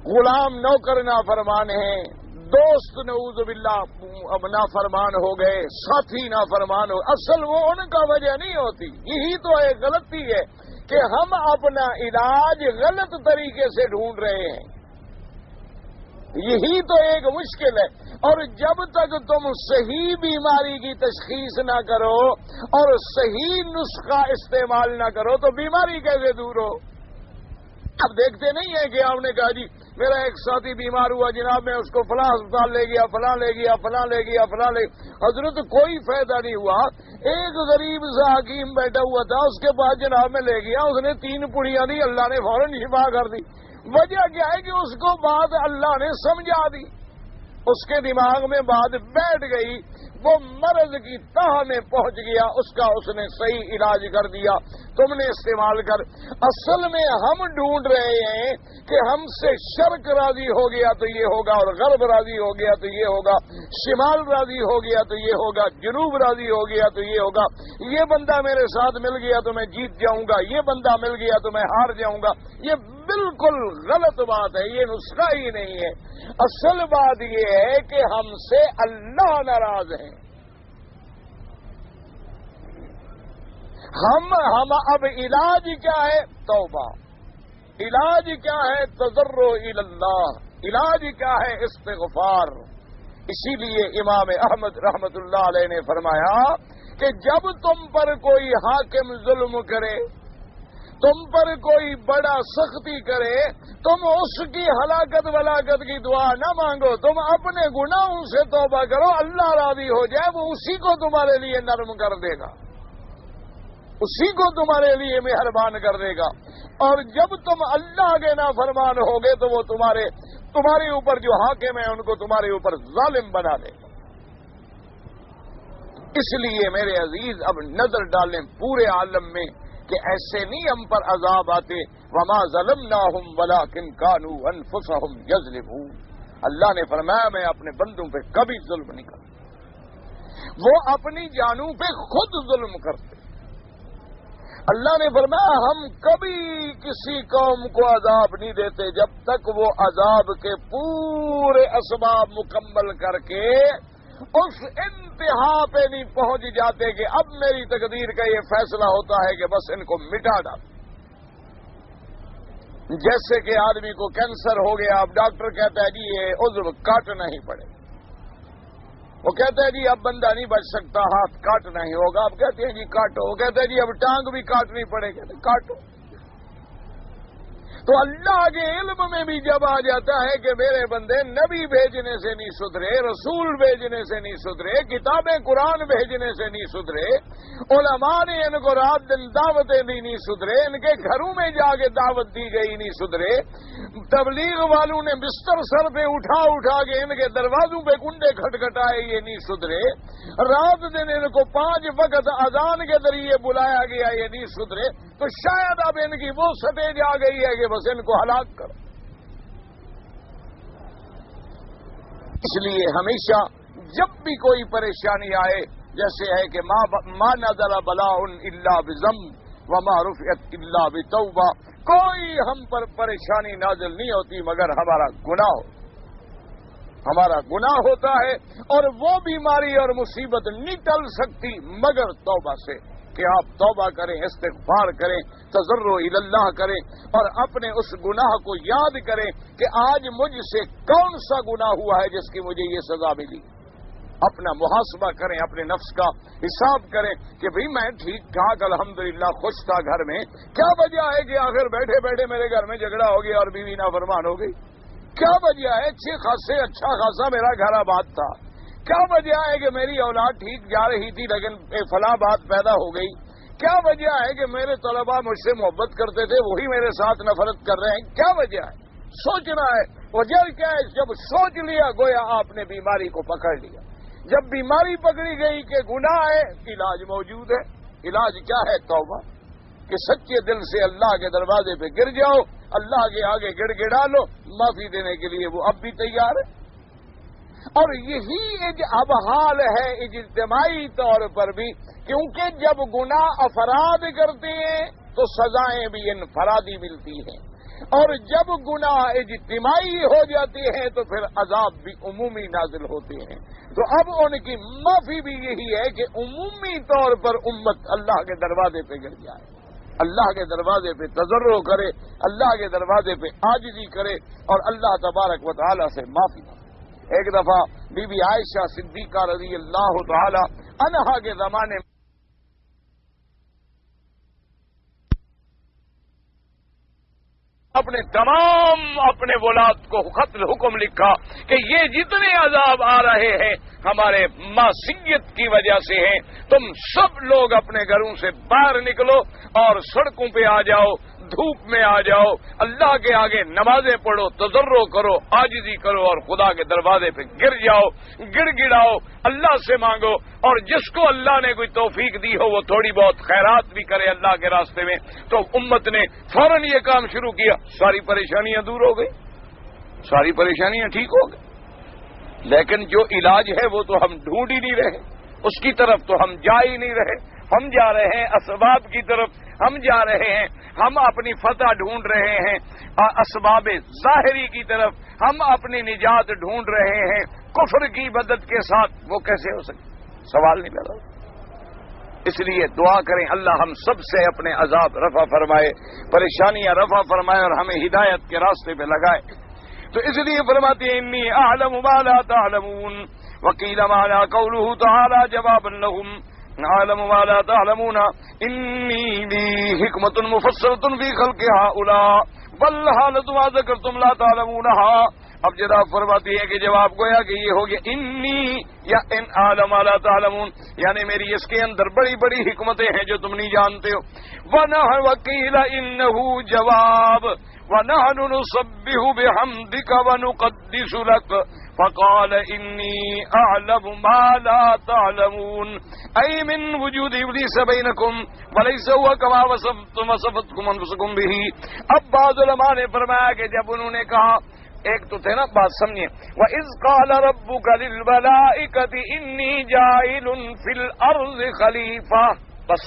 غلام نوکر نافرمان ہے، دوست نعوذ باللہ نافرمان ہو گئے، ساتھی نافرمان ہو۔ اصل وہ ان کا وجہ نہیں ہوتی، یہی تو ایک غلطی ہے کہ ہم اپنا علاج غلط طریقے سے ڈھونڈ رہے ہیں، یہی تو ایک مشکل ہے۔ اور جب تک تم صحیح بیماری کی تشخیص نہ کرو اور صحیح نسخہ استعمال نہ کرو تو بیماری کیسے دور ہو؟ اب دیکھتے نہیں ہیں کہ آپ نے کہا جی میرا ایک ساتھی بیمار ہوا جناب، میں اس کو فلاں اسپتال لے گیا، فلاں لے گیا، فلاں لے گیا، فلاں لے گیا، حضرت کوئی فائدہ نہیں ہوا۔ ایک غریب سا حکیم بیٹھا ہوا تھا، اس کے پاس جناب میں لے گیا، اس نے 3 پڑیاں دی، اللہ نے فوراً شفا کر دی۔ وجہ کیا ہے کہ اس کو بات اللہ نے سمجھا دی، اس کے دماغ میں بات بیٹھ گئی، وہ مرض کی تہ میں پہنچ گیا، اس کا اس نے صحیح علاج کر دیا، تم نے استعمال کر۔ اصل میں ہم ڈھونڈ رہے ہیں کہ ہم سے شرق راضی ہو گیا تو یہ ہوگا، اور غرب راضی ہو گیا تو یہ ہوگا، شمال راضی ہو گیا تو یہ ہوگا، جنوب راضی ہو گیا تو یہ ہوگا، یہ بندہ میرے ساتھ مل گیا تو میں جیت جاؤں گا، یہ بندہ مل گیا تو میں ہار جاؤں گا۔ یہ بالکل غلط بات ہے، یہ نسخہ ہی نہیں ہے۔ اصل بات یہ ہے کہ ہم سے اللہ ناراض ہیں۔ ہم اب علاج کیا ہے؟ توبہ۔ علاج کیا ہے؟ تضرع الی اللہ۔ علاج کیا ہے؟ استغفار۔ اسی لیے امام احمد رحمت اللہ علیہ نے فرمایا کہ جب تم پر کوئی حاکم ظلم کرے، تم پر کوئی بڑا سختی کرے، تم اس کی ہلاکت ولاکت کی دعا نہ مانگو، تم اپنے گناہوں سے توبہ کرو، اللہ راضی ہو جائے، وہ اسی کو تمہارے لیے نرم کر دے گا، اسی کو تمہارے لیے مہربان کر دے گا۔ اور جب تم اللہ کے نافرمان ہوگے تو وہ تمہارے اوپر جو حاکم ہیں ان کو تمہارے اوپر ظالم بنا دے گا۔ اس لیے میرے عزیز اب نظر ڈالیں پورے عالم میں کہ ایسے نہیں ہم پر عذاب آتے، وما ظلمناہم ولکن کانوا انفسہم یظلمون۔ اللہ نے فرمایا میں اپنے بندوں پہ کبھی ظلم نہیں کرتا، وہ اپنی جانوں پہ خود ظلم کرتے۔ اللہ نے فرمایا ہم کبھی کسی قوم کو عذاب نہیں دیتے جب تک وہ عذاب کے پورے اسباب مکمل کر کے اس انتہا پہ نہیں پہنچ جاتے کہ اب میری تقدیر کا یہ فیصلہ ہوتا ہے کہ بس ان کو مٹا ڈال۔ جیسے کہ آدمی کو کینسر ہو گیا، اب ڈاکٹر کہتا ہے جی یہ عضو کاٹنا ہی پڑے، وہ کہتا ہے جی اب بندہ نہیں بچ سکتا، ہاتھ کاٹنا ہی ہوگا، اب کہتے ہیں جی کاٹو، وہ کہتا ہے جی اب ٹانگ بھی کاٹنی پڑے، کہتے ہیں کاٹو۔ تو اللہ کے علم میں بھی جب آ جاتا ہے کہ میرے بندے نبی بھیجنے سے نہیں سدھرے، رسول بھیجنے سے نہیں سدھرے، کتابیں قرآن بھیجنے سے نہیں سدھرے، علماء نے ان کو رات دن دعوتیں دی نہیں سدھرے، ان کے گھروں میں جا کے دعوت دی گئی نہیں سدھرے، تبلیغ والوں نے بستر سر پہ اٹھا اٹھا کے ان کے دروازوں پہ کنڈے کھٹکھٹائے، یہ نہیں سدھرے، رات دن ان کو 5 وقت اذان کے ذریعے بلایا گیا، یہ نہیں سدھرے، تو شاید اب ان کی وہ سٹیج آ گئی ہے کہ بس ان کو ہلاک کرو۔ اس لیے ہمیشہ جب بھی کوئی پریشانی آئے جیسے ہے کہ ما نزل بلاء الا بذنب وما رفعت الا بتوبہ، کوئی ہم پر پریشانی نازل نہیں ہوتی مگر ہمارا گناہ ہمارا گناہ ہوتا ہے، اور وہ بیماری اور مصیبت نہیں ٹل سکتی مگر توبہ سے، کہ آپ توبہ کریں، استغفار کریں، تضرع اللہ کریں، اور اپنے اس گناہ کو یاد کریں کہ آج مجھ سے کون سا گناہ ہوا ہے جس کی مجھے یہ سزا ملی۔ اپنا محاسبہ کریں، اپنے نفس کا حساب کریں کہ بھئی میں ٹھیک ٹھاک الحمدللہ خوش تھا گھر میں، کیا وجہ ہے کہ آخر بیٹھے بیٹھے میرے گھر میں جھگڑا ہو گیا اور بیوی نافرمان ہو گئی؟ کیا وجہ ہے اچھا خاصا میرا گھر آباد تھا؟ کیا وجہ ہے کہ میری اولاد ٹھیک جا رہی تھی لیکن فلاں بات پیدا ہو گئی؟ کیا وجہ ہے کہ میرے طلباء مجھ سے محبت کرتے تھے وہی میرے ساتھ نفرت کر رہے ہیں؟ کیا وجہ ہے؟ سوچنا ہے۔ وجہ کیا ہے؟ جب سوچ لیا گویا آپ نے بیماری کو پکڑ لیا۔ جب بیماری پکڑی گئی کہ گناہ ہے، علاج موجود ہے۔ علاج کیا ہے؟ توبہ، کہ سچے دل سے اللہ کے دروازے پہ گر جاؤ، اللہ کے آگے گڑ گڑا لو، معافی دینے کے لیے وہ اب بھی تیار ہے۔ اور یہی اب حال ہے اجتماعی طور پر بھی، کیونکہ جب گناہ افراد کرتے ہیں تو سزائیں بھی انفرادی ملتی ہیں، اور جب گناہ اجتماعی ہو جاتے ہیں تو پھر عذاب بھی عمومی نازل ہوتے ہیں۔ تو اب ان کی معافی بھی یہی ہے کہ عمومی طور پر امت اللہ کے دروازے پہ گر جائے، اللہ کے دروازے پہ تضرع کرے، اللہ کے دروازے پہ عاجزی کرے اور اللہ تبارک و تعالی سے معافی مانگے۔ ایک دفعہ بی بی عائشہ صدیقہ رضی اللہ تعالی عنہا کے زمانے میں اپنے ولاد کو خط حکم لکھا کہ یہ جتنے عذاب آ رہے ہیں ہمارے معصیت کی وجہ سے ہیں، تم سب لوگ اپنے گھروں سے باہر نکلو اور سڑکوں پہ آ جاؤ، دھوپ میں آ جاؤ، اللہ کے آگے نمازیں پڑھو، تضرع کرو، عاجزی کرو اور خدا کے دروازے پہ گر جاؤ، گڑ گڑاؤ، اللہ سے مانگو، اور جس کو اللہ نے کوئی توفیق دی ہو وہ تھوڑی بہت خیرات بھی کرے اللہ کے راستے میں۔ تو امت نے فوراً یہ کام شروع کیا، ساری پریشانیاں دور ہو گئی، ساری پریشانیاں ٹھیک ہو گئی۔ لیکن جو علاج ہے وہ تو ہم ڈھونڈ ہی نہیں رہے، اس کی طرف تو ہم جا ہی نہیں رہے، ہم جا رہے ہیں اسباب کی طرف، ہم جا رہے ہیں، ہم اپنی فتح ڈھونڈ رہے ہیں اسباب ظاہری کی طرف، ہم اپنی نجات ڈھونڈ رہے ہیں کفر کی مدد کے ساتھ۔ وہ کیسے ہو سکے؟ سوال نہیں پیدا۔ اس لیے دعا کریں اللہ ہم سب سے اپنے عذاب رفع فرمائے، پریشانیاں رفع فرمائے اور ہمیں ہدایت کے راستے پہ لگائے۔ تو اس لیے فرماتے ہیں انی اعلم ما لا تعلمون وقیل ما لا قوله تعالی جوابا لهم اعلم ما لا تعلمون انی لی حکمت مفصلۃ فی خلق هؤلاء بل حالت ما ذکرتم لا تعلمونها۔ اب جناب فرماتی ہے کہ جواب گویا کہ یہ ہو گیا انی یا ان اعلم ما لا تعلمون، یعنی میری اس کے اندر بڑی بڑی حکمتیں ہیں جو تم نہیں جانتے ہو۔ وقیل انه جواب وَنَحْنُ نُسَبِّحُ بِحَمْدِكَ وَنُقَدِّسُ لَكَ فَقَالَ إِنِّي أَعْلَمُ مَا لَا تَعْلَمُونَ أَيْ مِنْ وُجُودِ إِبْلِيسَ بَيْنَكُمْ وَلَيْسَ هُوَ كَمَا وَصَفَتْكُمْ أَنفُسُكُمْ بِهِ۔ اب بعض علماء نے فرمایا کہ جب انہوں نے کہا، ایک تو تھے نا بات سمجھیں، وَإِذْ قَالَ رَبُّكَ لِلْمَلَائِكَةِ إِنِّي جَاعِلٌ فِي الْأَرْضِ خَلِيفَةً، بس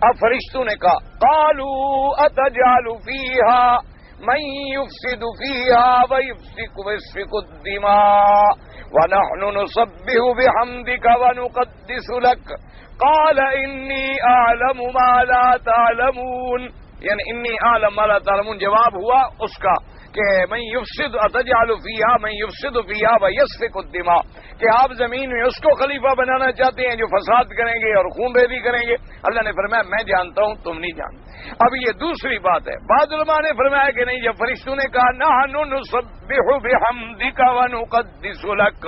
اب فرشتوں نے کہا قالوا اتجعل فيها من يفسد فيها ويسفك الدماء ونحن نسبح بحمدك ونقدس لك قال اني اعلم ما لا تعلمون، یعنی انی اعلم ما لا تعلمون جواب ہوا اس کا کہ من یفسد اتجعل فیہا من یفسد فیہا ویسفک الدماء، کہ آپ زمین میں اس کو خلیفہ بنانا چاہتے ہیں جو فساد کریں گے اور خون ریزی کریں گے۔ اللہ نے فرمایا میں جانتا ہوں تم نہیں جانتے۔ اب یہ دوسری بات ہے، بعض علماء نے فرمایا کہ نہیں، جب فرشتوں نے کہا نحن نسبح بحمدک ونقدس لک،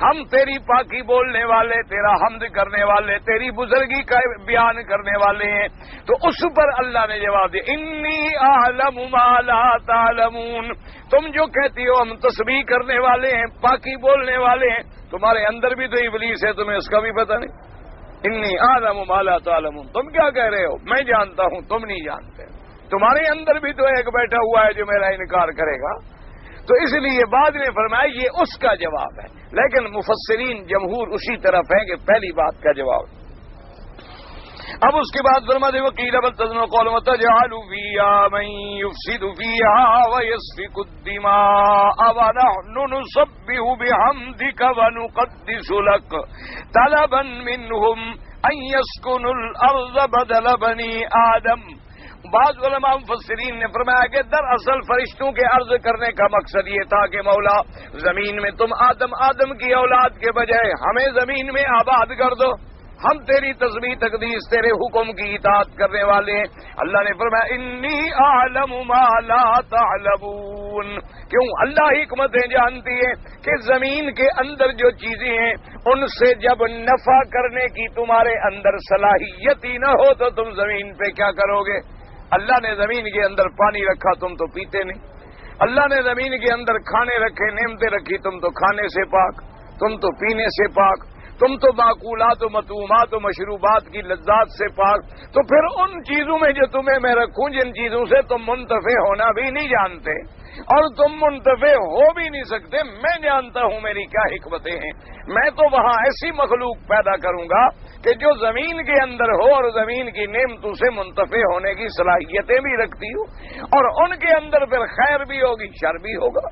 ہم تیری پاکی بولنے والے، تیرا حمد کرنے والے، تیری بزرگی کا بیان کرنے والے ہیں، تو اس پر اللہ نے جواب دیا انی اعلم ما لا تعلمون، تم جو کہتی ہو ہم تسبیح کرنے والے ہیں، پاکی بولنے والے ہیں، تمہارے اندر بھی تو ابلیس ہے، تمہیں اس کا بھی پتہ نہیں۔ انی اعلم ما لا تعلمون، تم کیا کہہ رہے ہو؟ میں جانتا ہوں تم نہیں جانتے، تمہارے اندر بھی تو ایک بیٹھا ہوا ہے جو میرا انکار کرے گا۔ تو اس لیے بعد میں فرمایا یہ اس کا جواب ہے، لیکن مفسرین جمہور اسی طرف ہے کہ پہلی بات کا جواب۔ اب اس کے بعد فرماتے ہیں وَقِيلَ بَلْ تَظْنُونَ قَوْلًا وَتَجْعَلُ فِيهَا مَن يُفْسِدُ فِيهَا وَيَسْفِكُ الدِّمَاءَ وَنَحْنُ نُسَبِّحُ بِحَمْدِكَ وَنُقَدِّسُ لَكَ طَلَبًا مِّنْهُمْ أَن يَسْكُنُوا الْأَرْضَ بَدَلَ بَنِي آدَمَ۔ بعض علماء مفسرین نے فرمایا کہ دراصل فرشتوں کے عرض کرنے کا مقصد یہ تھا کہ مولا زمین میں تم آدم کی اولاد کے بجائے ہمیں زمین میں آباد کر دو، ہم تیری تسبیح تقدیس تیرے حکم کی اطاعت کرنے والے ہیں۔ اللہ نے فرمایا انی اعلم ما لا تعلمون، کیوں؟ اللہ حکمتیں جانتی ہے کہ زمین کے اندر جو چیزیں ہیں ان سے جب نفع کرنے کی تمہارے اندر صلاحیت ہی نہ ہو تو تم زمین پہ کیا کرو گے؟ اللہ نے زمین کے اندر پانی رکھا، تم تو پیتے نہیں۔ اللہ نے زمین کے اندر کھانے رکھے، نعمتیں رکھی، تم تو کھانے سے پاک، تم تو پینے سے پاک، تم تو معقولات و مطعومات و مشروبات کی لذات سے پاک، تو پھر ان چیزوں میں جو تمہیں میں رکھوں جن چیزوں سے تم منتفع ہونا بھی نہیں جانتے اور تم منتفع ہو بھی نہیں سکتے، میں جانتا ہوں میری کیا حکمتیں ہیں۔ میں تو وہاں ایسی مخلوق پیدا کروں گا کہ جو زمین کے اندر ہو اور زمین کی نعمتوں سے منتفع ہونے کی صلاحیتیں بھی رکھتی ہو، اور ان کے اندر پھر خیر بھی ہوگی، شر بھی ہوگا۔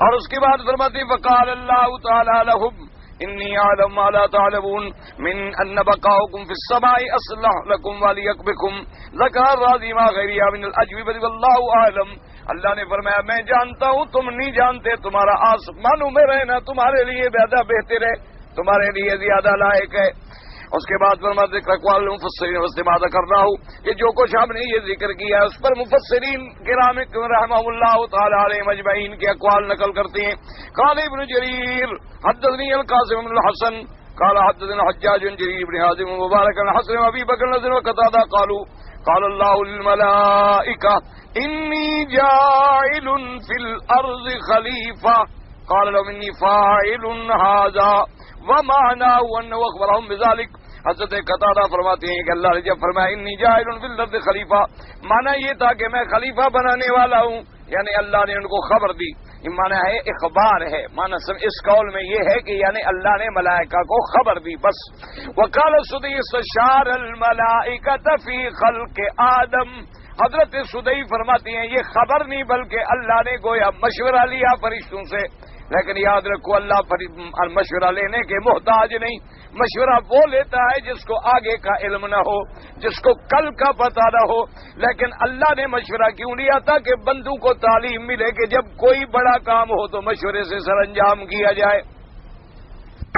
اور اس کے بعد فرماتی وقال اللہ تعالی لهم انی اعلم ما لا تعلمون من ان بقاؤکم فی السماء اصلح لکم ولیک بکم ذکر الراضی ما غیریا من الاجوبۃ واللہ اعلم۔ اللہ نے فرمایا میں جانتا ہوں تم نہیں جانتے، تمہارا آسمانوں میں رہنا تمہارے لیے زیادہ بہتر ہے، تمہارے لیے زیادہ لائق ہے۔ اس کے بعد فرماتے ہیں اقوال مفسرین واستماع کر رہا ہوں کہ جو کچھ ہم نے یہ ذکر کیا ہے اس پر مفسرین کرام رحمہ اللہ تعالی علیہ مجمعین کے اقوال نقل کرتے ہیں۔ قال ابن جریر حدثني القاسم بن الحسن قال حدثنا حجاج بن جرير بن حازم مبارك بن حسن وابي بكر بن وقتادة قالوا قال الله للملائكة إني جاعل في الأرض خليفة قال لهم إني فاعل هذا ومعناه أنه أخبرهم بذلك۔ حضرت قتادہ فرماتے ہیں کہ اللہ نے جب فرمایا انی جاعل فی الارض خلیفہ، معنی یہ تھا کہ میں خلیفہ بنانے والا ہوں، یعنی اللہ نے ان کو خبر دی، یہ معنی ہے اخبار ہے، معنی اس قول میں یہ ہے کہ یعنی اللہ نے ملائکہ کو خبر دی بس۔ وقال سدی استشار الملائکۃ فی خلق آدم، حضرت سدی فرماتی ہیں یہ خبر نہیں بلکہ اللہ نے گویا مشورہ لیا فرشتوں سے، لیکن یاد رکھو اللہ مشورہ لینے کے محتاج نہیں، مشورہ وہ لیتا ہے جس کو آگے کا علم نہ ہو، جس کو کل کا پتہ نہ ہو، لیکن اللہ نے مشورہ کیوں لیا تھا کہ بندوں کو تعلیم ملے کہ جب کوئی بڑا کام ہو تو مشورے سے سر انجام کیا جائے۔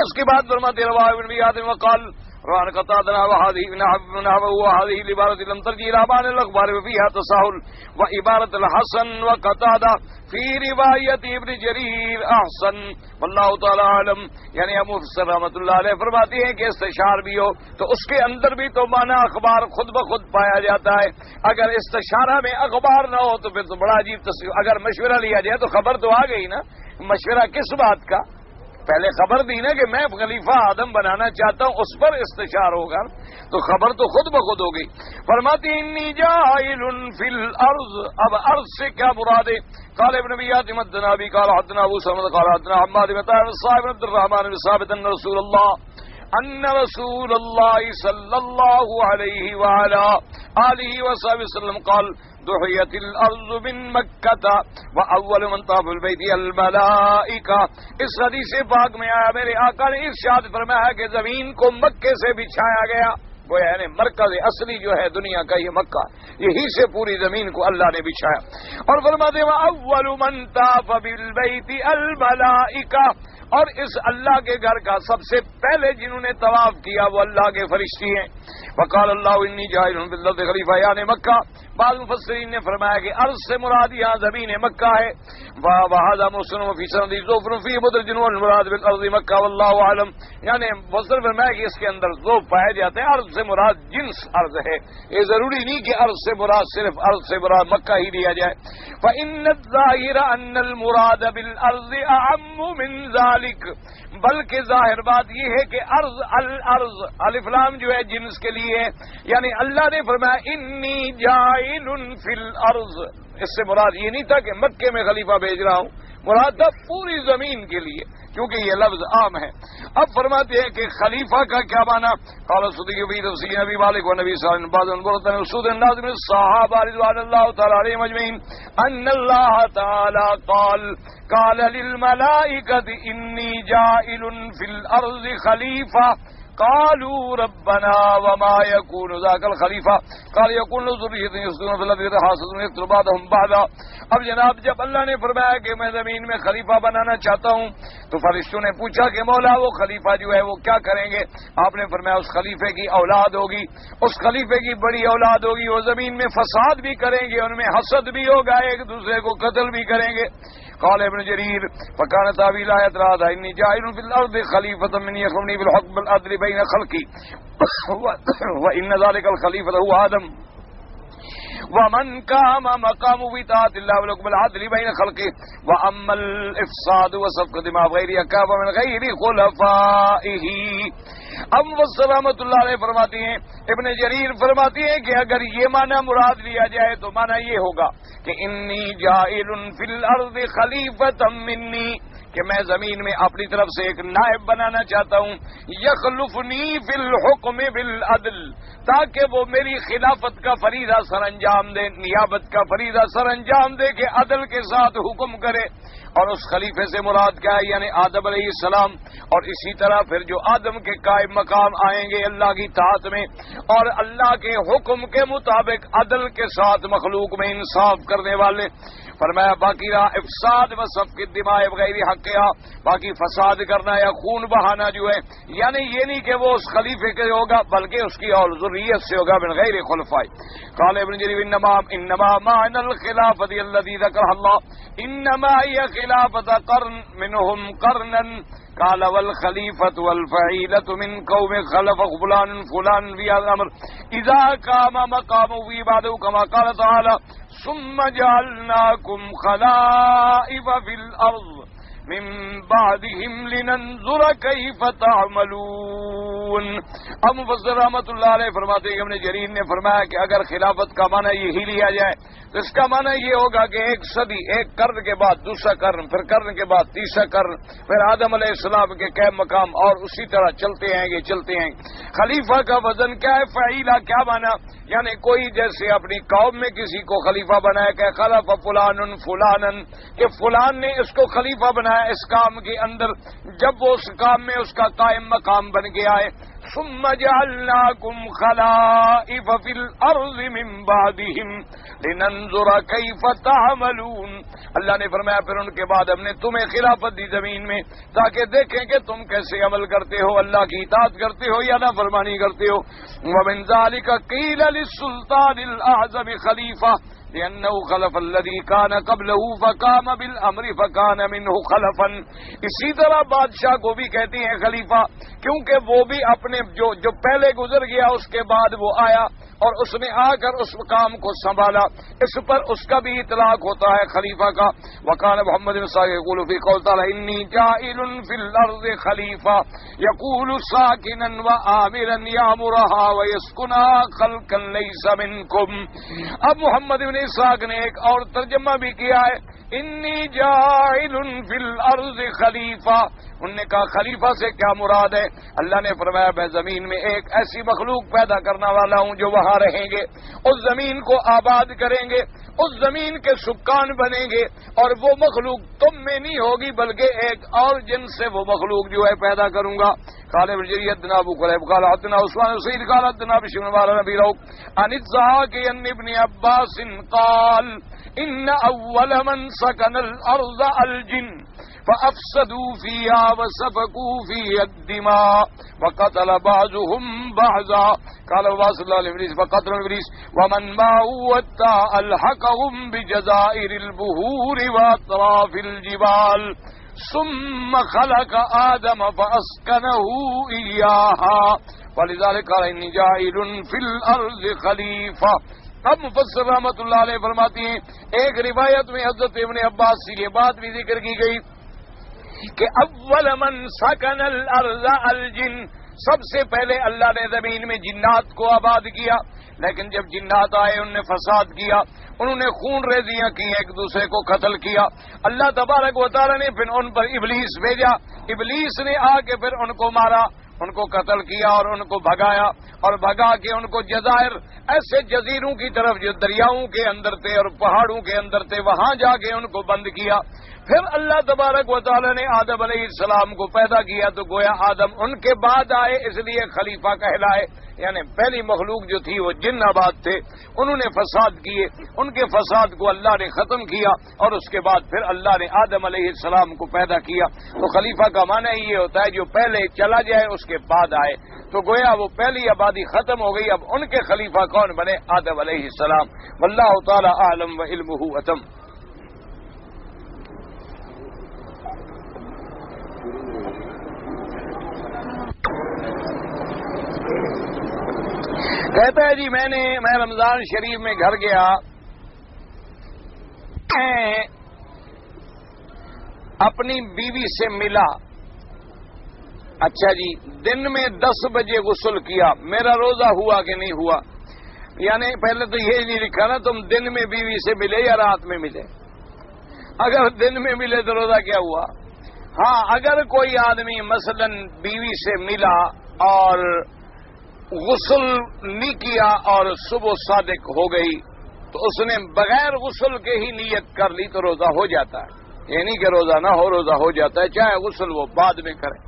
اس کے بعد فرماتے رواه ابن بیاد وقال روان قتادنا وهذه العبارة لم ترجع إلى بعض الأخبار وفيها تساهل وعبارة الحسن وقتادة في رواية ابن جرير أحسن والله تعالى عالم۔ یعنی ابو مفسر رحمۃ اللہ علیہ فرماتے ہیں کہ استشار بھی ہو تو اس کے اندر بھی تو معنی اخبار خود بخود پایا جاتا ہے، اگر استشارہ میں اخبار نہ ہو تو پھر تو بڑا عجیب تصویر، اگر مشورہ لیا جائے تو خبر تو آ گئی نا، مشورہ کس بات کا؟ پہلے خبر دی نا کہ میں خلیفہ آدم بنانا چاہتا ہوں، اس پر استشار ہوگا تو خبر تو خود بخود ہو گئی۔ فرماتی انی جاعل فی الارض، اب ارض سے کیا مراد ہے؟ قال ابن بیات مدنا بھی قال حدنا ابو سلمۃ قال حدنا حماد بن طاہر صاحب عبد الرحمن بن ثابت ان رسول اللہ صلی اللہ علیہ وعلی آلہ وصحبہ وسلم قال دحیت الارض من مکہ واول من طاف البیت الملائکہ۔ اس حدیث پاک میں آیا میرے آقا نے ارشاد فرمایا کہ زمین کو مکے سے بچھایا گیا، گویا یعنی مرکز اصلی جو ہے دنیا کا یہ مکہ، یہی سے پوری زمین کو اللہ نے بچھایا۔ اور فرماتے ہیں واول من طاف بالبیت الملائکہ، اور اس اللہ کے گھر کا سب سے پہلے جنہوں نے طواف کیا وہ اللہ کے فرشتے ہیں۔ وقال اللہ انی جاعل فی الارض خلیفہ یعنی مکہ۔ بعض مفسرین نے فرمایا کہ ارض سے مراد یہاں زمین مکہ ہے۔ وهذا مسلم فی سند ظفر فی مدرج والمراد بالارض مکہ واللہ اعلم، یعنی مفسر فرمایا کہ اس کے اندر ذوب پائے جاتے ہیں، ارض سے مراد جنس ارض ہے، یہ ضروری نہیں کہ ارض سے مراد صرف ارض سے مراد مکہ ہی لیا جائے۔ فإن الظاہر ان المراد بالارض اعم من ذلك، بلکہ ظاہر بات یہ ہے کہ ارض الارض الف لام جو ہے جنس کے لیے، یعنی اللہ نے فرمایا انی جاعل فی الارض، اس سے مراد یہ نہیں تھا کہ مکے میں خلیفہ بھیج رہا ہوں، مراد تھا پوری زمین کے لیے، کیونکہ یہ لفظ عام ہے۔ اب فرماتے ہیں کہ خلیفہ کا کیا معنی؟ قال صدیق فی تفسیر نبی مالک و نبی صلی اللہ علیہ وسلم بعض المرتن اصول الناس من الصحابہ رضوان اللہ تعالی علیہم اجمعین ان اللہ تعالی قال للملائکۃ انی جاعل فی الارض خلیفہ قالوا ربنا وما يكون ذاك الخلیفہ قال يكون له ذریۃ یسکنون فی الارض حاسدون یقتلون بعضهم بعضا۔ اب جناب جب اللہ نے فرمایا کہ میں زمین میں خلیفہ بنانا چاہتا ہوں تو فرشتوں نے پوچھا کہ مولا وہ خلیفہ جو ہے وہ کیا کریں گے؟ آپ نے فرمایا اس خلیفے کی اولاد ہوگی، اس خلیفے کی بڑی اولاد ہوگی، وہ زمین میں فساد بھی کریں گے، ان میں حسد بھی ہوگا، ایک دوسرے کو قتل بھی کریں گے۔ قال ابن جریر فكان تعویل آیت رہا انی جاعل فی الارض خلیفۃ من یخلفنی بالحکم بالعدل بین خلقی وان ذلک الخلیفۃ هو آدم ومن قام مقام اطاعت اللہ ولکم العدل بین خلقه واما الافساد وسفك دماء غیر اکاب من غیر خلفائه۔ اب رحمۃ اللہ علیہ فرماتی ہیں، ابن جریر فرماتی ہیں کہ اگر یہ معنی مراد لیا جائے تو معنی یہ ہوگا کہ انی جاعل فی الارض خلیفۃ منی، کہ میں زمین میں اپنی طرف سے ایک نائب بنانا چاہتا ہوں، یخلفنی فی الحکم بالعدل، تاکہ وہ میری خلافت کا فریضہ سر انجام دے، نیابت کا فریضہ سر انجام دے کہ عدل کے ساتھ حکم کرے۔ اور اس خلیفے سے مراد کیا ہے؟ یعنی آدم علیہ السلام، اور اسی طرح پھر جو آدم کے قائم مقام آئیں گے اللہ کی طاعت میں اور اللہ کے حکم کے مطابق عدل کے ساتھ مخلوق میں انصاف کرنے والے۔ فرمایا باقی رہا افساد و سفک الدماء بغیر حقها، باقی فساد کرنا یا خون بہانا جو ہے، یعنی یہ نہیں کہ وہ اس خلیفے کے ہوگا بلکہ اس کی اور ذریت سے ہوگا من غیر خلفاء۔ قال ابن جریر انما معنى الخلافة الذي ذكرها الله انما هي خلافة قرن منهم قرنا قال والخلیفۃ والفعیلۃ من قوم خلف فلان فلان في هذا الامر اذا قام مقامه في بعده كما قال تعالى ثم جعلناكم خلائف في الارض من بعدهم لننظر كيف تعملون۔ اب مفسر رحمۃ اللہ علیہ فرماتے ہیں کہ ابن جریر نے فرمایا کہ اگر خلافت کا معنی یہی لیا جائے تو اس کا معنی یہ ہوگا کہ ایک صدی، ایک قرن کے بعد دوسرا قرن، پھر قرن کے بعد تیسرا قرن، پھر آدم علیہ السلام کے قائم مقام، اور اسی طرح چلتے ہیں گے چلتے ہیں۔ خلیفہ کا وزن کیا ہے؟ فعیلہ کیا معنی؟ یعنی کوئی جیسے اپنی قوم میں کسی کو خلیفہ بنایا کہ خلف فلان فلانن، کہ فلان نے اس کو خلیفہ بنایا اس کام کے اندر، جب وہ اس کام میں اس کا قائم مقام بن گیا ہے۔ ثم جعلناكم خلائف في الارض من بعدهم لننظر كيف تعملون۔ اللہ نے فرمایا پھر ان کے بعد ہم نے تمہیں خلافت دی زمین میں تاکہ دیکھیں کہ تم کیسے عمل کرتے ہو، اللہ کی اطاعت کرتے ہو یا نافرمانی کرتے ہو۔ ومن ذلك قيل للسلطان الاعظم خلیفہ لأنه خلف الذي كان قبله فقام بالامر فكان منه خلفا۔ اسی طرح بادشاہ کو بھی کہتے ہیں خلیفہ کیونکہ وہ بھی اپنے جو پہلے گزر گیا اس کے بعد وہ آیا اور اس نے آ کر اس کام کو سنبھالا، اس پر اس کا بھی اطلاق ہوتا ہے خلیفہ کا۔ وکان محمد بن صالح یقول فی قول تعالی انی جاعل فی الارض خلیفہ یقول ساکنا وآمرا یامرها ویسکنها خلقا لیس منکم۔ اب محمد بن اسحاق نے ایک اور ترجمہ بھی کیا ہے انی جاعل فی الارض خلیفہ۔ انہوں نے کہا خلیفہ سے کیا مراد ہے؟ اللہ نے فرمایا میں زمین میں ایک ایسی مخلوق پیدا کرنے والا ہوں جو وہاں رہیں گے، اس زمین کو آباد کریں گے، اس زمین کے سکان بنیں گے، اور وہ مخلوق تم میں نہیں ہوگی بلکہ ایک اور جن سے وہ مخلوق جو ہے پیدا کروں گا۔ قال ابن جریر حدثنا ابو قریب قال حدثنا عثمان سعید قال حدثنا بشر بن نبی روح عن الضحاک عن ابن عباس قال ان اول من سكن الارض الجن فافسدوا فيها وسفكوا فيها الدماء وقتل بعضهم بعضا قال رسول الله ابلیس فقتل ابلیس ومن معه الحقهم بجزائر البحور واطراف الجبال ثم خلق آدم فاسكنه اياها ولذلك قال اني جاعل في الارض خلیفہ۔ اب مفسر رحمۃ اللہ علیہ فرماتی ہیں ایک روایت میں حضرت ابن عباس سے یہ بات بھی ذکر کی گئی کہ اول من سکن الارض الجن، سب سے پہلے اللہ نے زمین میں جنات کو آباد کیا، لیکن جب جنات آئے انہوں نے فساد کیا، انہوں نے خون ریزیاں کی، ایک دوسرے کو قتل کیا۔ اللہ تبارک و تعالی نے پھر ان پر ابلیس بھیجا، ابلیس نے آ کے پھر ان کو مارا، ان کو قتل کیا اور ان کو بھگایا، اور بھگا کے ان کو جزائر، ایسے جزیروں کی طرف جو دریاؤں کے اندر تھے اور پہاڑوں کے اندر تھے، وہاں جا کے ان کو بند کیا۔ پھر اللہ تبارک و تعالی نے آدم علیہ السلام کو پیدا کیا، تو گویا آدم ان کے بعد آئے، اس لیے خلیفہ کہلائے، یعنی پہلی مخلوق جو تھی وہ جن آباد تھے، انہوں نے فساد کیے، ان کے فساد کو اللہ نے ختم کیا، اور اس کے بعد پھر اللہ نے آدم علیہ السلام کو پیدا کیا۔ تو خلیفہ کا معنی یہ ہوتا ہے جو پہلے چلا جائے اس کے بعد آئے، تو گویا وہ پہلی آبادی ختم ہو گئی، اب ان کے خلیفہ کون بنے؟ آدم علیہ السلام۔ واللہ تعالی اعلم وعلمہ اتم۔ کہتا ہے جی میں رمضان شریف میں گھر گیا، میں اپنی بیوی سے ملا، اچھا جی، دن میں 10 بجے غسل کیا، میرا روزہ ہوا کہ نہیں ہوا؟ یعنی پہلے تو یہ نہیں لکھا نا تم دن میں بیوی سے ملے یا رات میں ملے، اگر دن میں ملے تو روزہ کیا ہوا؟ ہاں، اگر کوئی آدمی مثلا بیوی سے ملا اور غسل نہیں کیا اور صبح صادق ہو گئی تو اس نے بغیر غسل کے ہی نیت کر لی تو روزہ ہو جاتا ہے، یہ نہیں کہ روزہ نہ ہو، روزہ ہو جاتا ہے، چاہے غسل وہ بعد میں کرے۔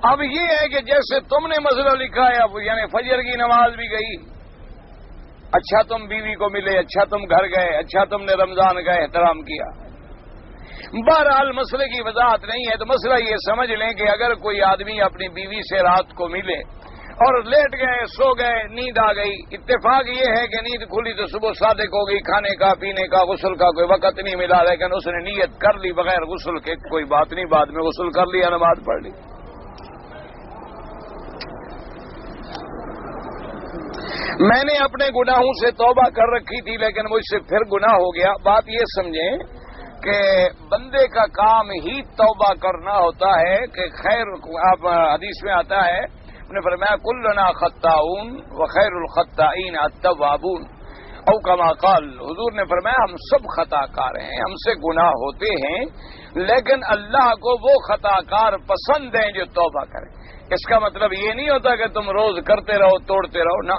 اب یہ ہے کہ جیسے تم نے مسئلہ لکھا ہے، اب یعنی فجر کی نماز بھی گئی، اچھا تم بیوی کو ملے، اچھا تم گھر گئے، اچھا تم نے رمضان کا احترام کیا، بہرحال مسئلے کی وضاحت نہیں ہے، تو مسئلہ یہ سمجھ لیں کہ اگر کوئی آدمی اپنی بیوی سے رات کو ملے اور لیٹ گئے، سو گئے، نیند آ گئی، اتفاق یہ ہے کہ نیند کھلی تو صبح صادق ہو گئی، کھانے کا پینے کا غسل کا کوئی وقت نہیں ملا، لیکن اس نے نیت کر لی بغیر غسل کے، کوئی بات نہیں، بعد میں غسل کر لیا، نماز پڑھ لی۔ میں نے اپنے گناہوں سے توبہ کر رکھی تھی لیکن مجھ سے پھر گناہ ہو گیا۔ بات یہ سمجھیں کہ بندے کا کام ہی توبہ کرنا ہوتا ہے کہ خیر، آپ حدیث میں آتا ہے، نے فرمایا کلنا خطاؤن وخیر الخطائین التوابون، او کما قال، حضور نے فرمایا ہم سب خطا کار ہیں، ہم سے گناہ ہوتے ہیں، لیکن اللہ کو وہ خطا کار پسند ہیں جو توبہ کریں۔ اس کا مطلب یہ نہیں ہوتا کہ تم روز کرتے رہو، توڑتے رہو، نہ،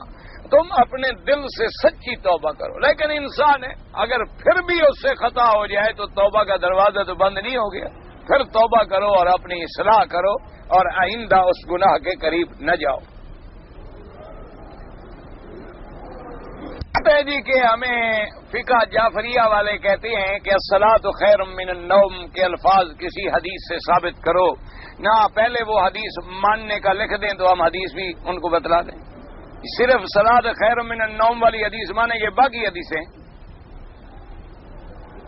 تم اپنے دل سے سچی توبہ کرو۔ لیکن انسان ہے، اگر پھر بھی اس سے خطا ہو جائے تو توبہ کا دروازہ تو بند نہیں ہو گیا، پھر توبہ کرو اور اپنی اصلاح کرو اور آئندہ اس گناہ کے قریب نہ جاؤ۔ کہتے ہیں جی کہ ہمیں فقہ جعفریہ والے کہتے ہیں کہ الصلاۃ خیر من النوم کے الفاظ کسی حدیث سے ثابت کرو، نہ پہلے وہ حدیث ماننے کا لکھ دیں تو ہم حدیث بھی ان کو بتلا دیں، صرف صلاۃ خیر من النوم والی حدیث مانیں گے، باقی حدیثیں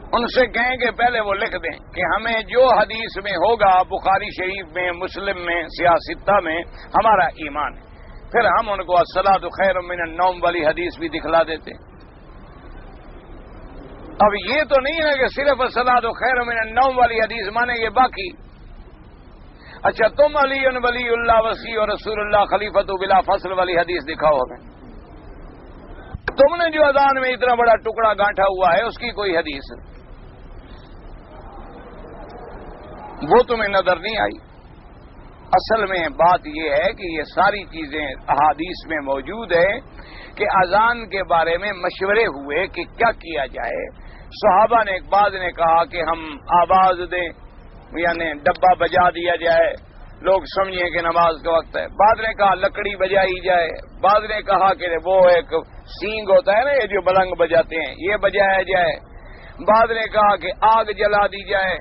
ان سے کہیں کہ پہلے وہ لکھ دیں کہ ہمیں جو حدیث میں ہوگا بخاری شریف میں، مسلم میں، سیاستہ میں ہمارا ایمان ہے، پھر ہم ان کو الصلاۃ خیر من النوم والی حدیث بھی دکھلا دیتے۔ اب یہ تو نہیں ہے کہ صرف الصلاۃ خیر من النوم والی حدیث مانیں گے، باقی اچھا تم علی ولی اللہ وسیع اور رسول اللہ خلیفۃ بلا فصل والی حدیث دکھاؤ ہمیں، تم نے جو اذان میں اتنا بڑا ٹکڑا گانٹھا ہوا ہے اس کی کوئی حدیث وہ تمہیں نظر نہیں آئی۔ اصل میں بات یہ ہے کہ یہ ساری چیزیں احادیث میں موجود ہے کہ اذان کے بارے میں مشورے ہوئے کہ کیا کیا جائے۔ صحابہ نے بعض نے کہا کہ ہم آواز دیں، یعنی ڈبہ بجا دیا جائے، لوگ سمجھیں کہ نماز کا وقت ہے، بعض نے کہا لکڑی بجائی جائے، بعض نے کہا کہ وہ ایک سینگ ہوتا ہے نا یہ جو بلنگ بجاتے ہیں یہ بجایا جائے، بعض نے کہا کہ آگ جلا دی جائے۔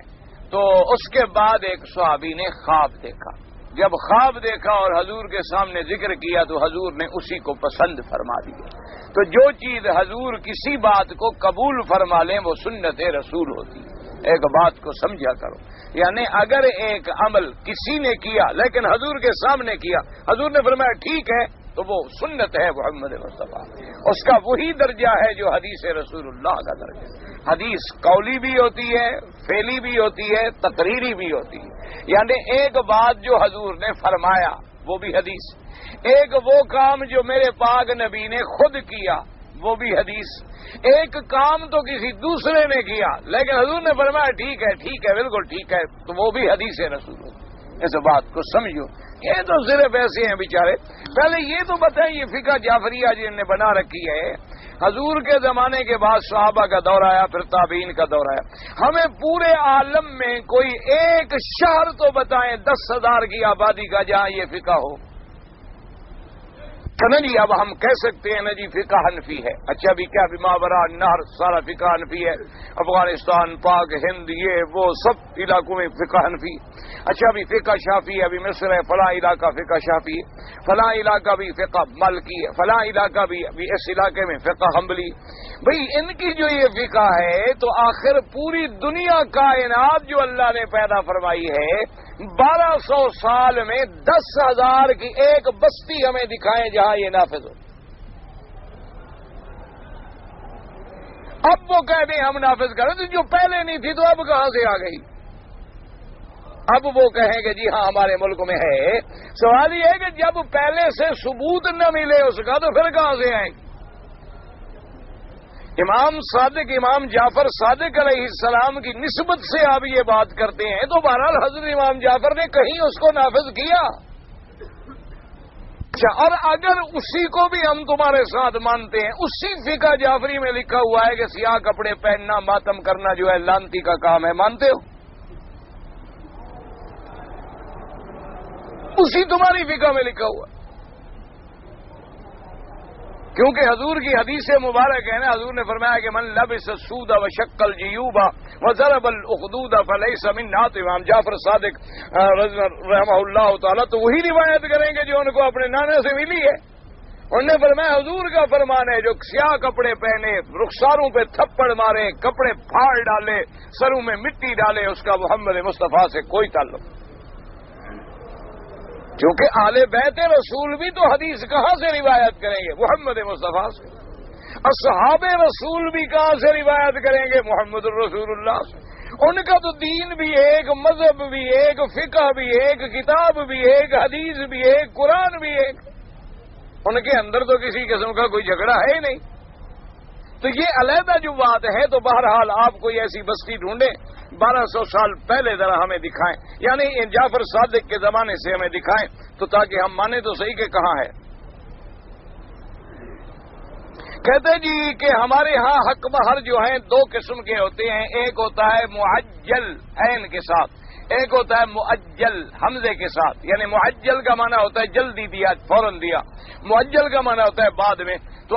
تو اس کے بعد ایک صحابی نے خواب دیکھا، جب خواب دیکھا اور حضور کے سامنے ذکر کیا تو حضور نے اسی کو پسند فرما دیا۔ تو جو چیز حضور کسی بات کو قبول فرما لیں وہ سنت رسول ہوتی ہے، ایک بات کو سمجھا کرو، یعنی اگر ایک عمل کسی نے کیا لیکن حضور کے سامنے کیا، حضور نے فرمایا ٹھیک ہے، تو وہ سنت ہے محمد مصطفیٰ، اس کا وہی درجہ ہے جو حدیث رسول اللہ کا درجہ ہے۔ حدیث قولی بھی ہوتی ہے، فعلی بھی ہوتی ہے، تقریری بھی ہوتی ہے، یعنی ایک بات جو حضور نے فرمایا وہ بھی حدیث، ایک وہ کام جو میرے پاک نبی نے خود کیا وہ بھی حدیث، ایک کام تو کسی دوسرے نے کیا لیکن حضور نے فرمایا ٹھیک ہے بالکل ٹھیک ہے، تو وہ بھی حدیث ہے رسول۔ اس بات کو سمجھو، یہ تو صرف ایسے ہیں بیچارے۔ پہلے یہ تو بتائیں، یہ فقہ جعفریہ جن نے بنا رکھی ہے، حضور کے زمانے کے بعد صحابہ کا دور آیا، پھر تابعین کا دور آیا، ہمیں پورے عالم میں کوئی ایک شہر تو بتائیں 10,000 کی آبادی کا جہاں یہ فقہ ہو کہ نا جی اب ہم کہہ سکتے ہیں نا جی فقہ حنفی ہے۔ اچھا بھی کیا بھی ماورا نہر سارا فقہ حنفی ہے، افغانستان، پاک، ہند، یہ وہ سب علاقوں میں فقہ حنفی۔ اچھا بھی فقہ شافی ہے، ابھی مصر ہے، فلاں علاقہ فقہ شافی ہے، فلاں علاقہ بھی فقہ مالکی ہے، فلاں علاقہ بھی ابھی اس علاقے میں فقہ حنبلی۔ بھئی ان کی جو یہ فقہ ہے تو آخر پوری دنیا کائنات جو اللہ نے پیدا فرمائی ہے 1200 سال میں 10,000 کی ایک بستی ہمیں دکھائیں جہاں یہ نافذ ہو۔ اب وہ کہہ دیں ہم نافذ کریں تو جو پہلے نہیں تھی تو اب کہاں سے آ گئی؟ اب وہ کہیں کہ جی ہاں ہمارے ملک میں ہے۔ سوال یہ ہے کہ جب پہلے سے ثبوت نہ ملے اس کا تو پھر کہاں سے آئے گی؟ امام صادق، امام جعفر صادق علیہ السلام کی نسبت سے آپ یہ بات کرتے ہیں تو بہرحال حضرت امام جعفر نے کہیں اس کو نافذ کیا۔ اچھا، اور اگر اسی کو بھی ہم تمہارے ساتھ مانتے ہیں، اسی فقہ جعفری میں لکھا ہوا ہے کہ سیاہ کپڑے پہننا، ماتم کرنا جو ہے لانتی کا کام ہے، مانتے ہو؟ اسی تمہاری فقہ میں لکھا ہوا، کیونکہ حضور کی حدیث مبارک ہے نا، حضور نے فرمایا کہ من لبس السود وشق الجیوب وضرب الاخدود فلیس منا۔ تو امام جعفر صادق رحمہ اللہ تعالیٰ تو وہی روایت کریں گے جو ان کو اپنے نانا سے ملی ہے۔ انہوں نے فرمایا حضور کا فرمان ہے جو سیاہ کپڑے پہنے، رخساروں پہ تھپڑ مارے، کپڑے پھاڑ ڈالے، سروں میں مٹی ڈالے، اس کا محمد مصطفیٰ سے کوئی تعلق۔ کیونکہ اہل بیت رسول بھی تو حدیث کہاں سے روایت کریں گے؟ محمد مصطفیٰ سے۔ اصحاب رسول بھی کہاں سے روایت کریں گے؟ محمد الرسول اللہ سے۔ ان کا تو دین بھی ایک، مذہب بھی ایک، فقہ بھی ایک، کتاب بھی ایک، حدیث بھی ایک، قرآن بھی ایک۔ ان کے اندر تو کسی قسم کا کوئی جھگڑا ہے ہی نہیں۔ تو یہ علیحدہ جو بات ہے، تو بہرحال آپ کوئی ایسی بستی ڈھونڈیں 1200 سال پہلے ذرا ہمیں دکھائیں، یعنی جعفر صادق کے زمانے سے ہمیں دکھائیں تو تاکہ ہم مانیں تو صحیح کہ کہاں ہے۔ کہتے جی کہ ہمارے ہاں حق مہر جو ہیں 2 قسم کے ہوتے ہیں، ایک ہوتا ہے معجل عین کے ساتھ، ایک ہوتا ہے معجل حمزے کے ساتھ، یعنی معجل کا معنی ہوتا ہے جلدی دیا، فوراً دیا، معجل کا معنی ہوتا ہے بعد میں۔ تو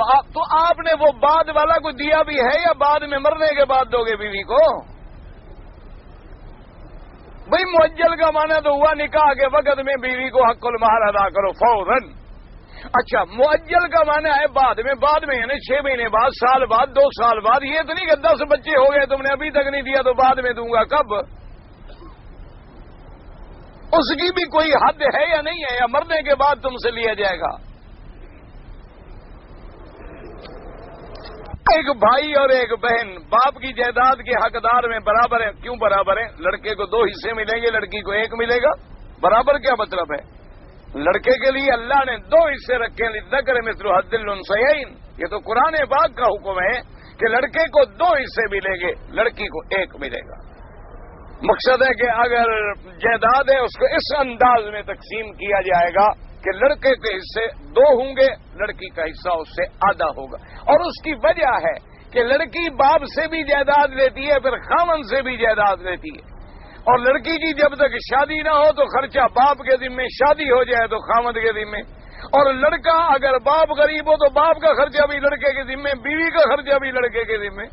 آپ نے وہ بعد والا کو دیا بھی ہے یا بعد میں مرنے کے بعد دو گے بیوی کو؟ بھئی معجل کا معنی تو ہوا نکاح کے وقت میں بیوی کو حق المہر ادا کرو فوراً۔ اچھا، معجل کا معنی ہے بعد میں یعنی 6 مہینے بعد، سال بعد، 2 سال بعد۔ یہ تو نہیں کہ 10 بچے ہو گئے تم نے ابھی تک نہیں دیا تو بعد میں دوں گا، کب؟ اس کی بھی کوئی حد ہے یا نہیں ہے، یا مرنے کے بعد تم سے لیا جائے گا؟ ایک بھائی اور ایک بہن باپ کی جائیداد کے حقدار میں برابر ہیں۔ کیوں برابر ہیں؟ لڑکے کو 2 حصے ملیں گے، لڑکی کو 1 ملے گا۔ برابر کیا مطلب ہے؟ لڑکے کے لیے اللہ نے 2 حصے رکھے ہیں، للذکر مثل حظ الانثیین۔ یہ تو قرآن پاک کا حکم ہے کہ لڑکے کو 2 حصے ملیں گے، لڑکی کو 1 ملے گا۔ مقصد ہے کہ اگر جائیداد ہے اس کو اس انداز میں تقسیم کیا جائے گا کہ لڑکے کے حصے 2 ہوں گے، لڑکی کا حصہ اس سے آدھا ہوگا۔ اور اس کی وجہ ہے کہ لڑکی باپ سے بھی جائیداد لیتی ہے، پھر خامن سے بھی جائیداد لیتی ہے، اور لڑکی کی جب تک شادی نہ ہو تو خرچہ باپ کے ذمے، شادی ہو جائے تو خامد کے ذمے، اور لڑکا اگر باپ غریب ہو تو باپ کا خرچہ بھی لڑکے کے ذمے، بیوی کا خرچہ بھی لڑکے کے ذمے۔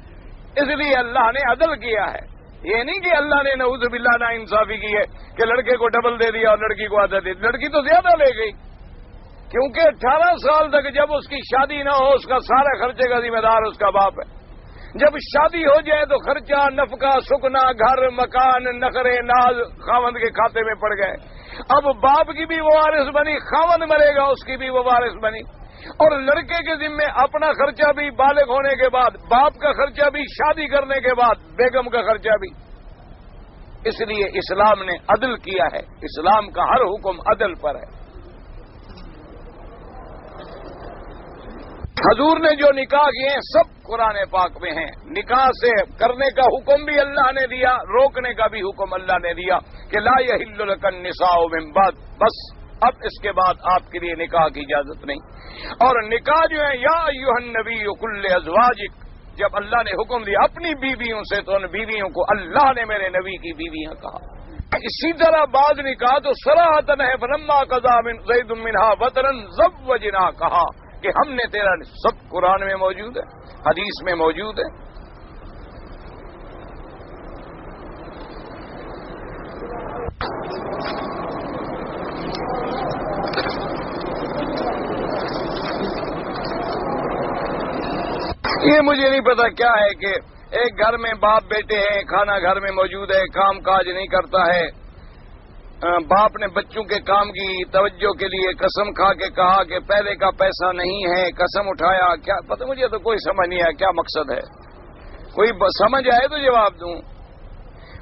اس لیے اللہ نے عدل کیا ہے۔ یہ نہیں کہ اللہ نے نعوذ باللہ نا انصافی کی ہے کہ لڑکے کو ڈبل دے دیا اور لڑکی کو آدھا دے دیا۔ لڑکی تو زیادہ لے گئی، کیونکہ 18 سال تک جب اس کی شادی نہ ہو اس کا سارا خرچے کا ذمہ دار اس کا باپ ہے۔ جب شادی ہو جائے تو خرچہ، نفقہ، سکنا، گھر، مکان، نخرے، ناز خاوند کے کھاتے میں پڑ گئے۔ اب باپ کی بھی وہ وارث بنی، خاوند مرے گا اس کی بھی وہ وارث بنی، اور لڑکے کے ذمے اپنا خرچہ بھی بالغ ہونے کے بعد، باپ کا خرچہ بھی شادی کرنے کے بعد، بیگم کا خرچہ بھی۔ اس لیے اسلام نے عدل کیا ہے، اسلام کا ہر حکم عدل پر ہے۔ حضور نے جو نکاح کیے ہیں سب قرآن پاک میں ہیں. نکاح سے کرنے کا حکم بھی اللہ نے دیا, روکنے کا بھی حکم اللہ نے دیا کہ لا یحل لک النساء من بعد, بس اب اس کے بعد آپ کے لیے نکاح کی اجازت نہیں. اور نکاح جو ہے یا ایھا النبی کل ازواجک, جب اللہ نے حکم دیا اپنی بیویوں سے تو ان بیویوں کو اللہ نے میرے نبی کی بیویاں کہا. اسی طرح بعض نکاح تو صراحتاً ہے, فلما قضا زید منہا وطرا زوجنا, کہا کہ ہم نے تیرا, سب قرآن میں موجود ہے, حدیث میں موجود ہے. یہ مجھے نہیں پتا کیا ہے کہ ایک گھر میں باپ بیٹے ہیں, کھانا گھر میں موجود ہے, کام کاج نہیں کرتا ہے. باپ نے بچوں کے کام کی توجہ کے لیے قسم کھا کے کہا کہ پہلے کا پیسہ نہیں ہے, قسم اٹھایا. کیا پتہ, مجھے تو کوئی سمجھ نہیں آیا کیا مقصد ہے. کوئی سمجھ آئے تو جواب دوں.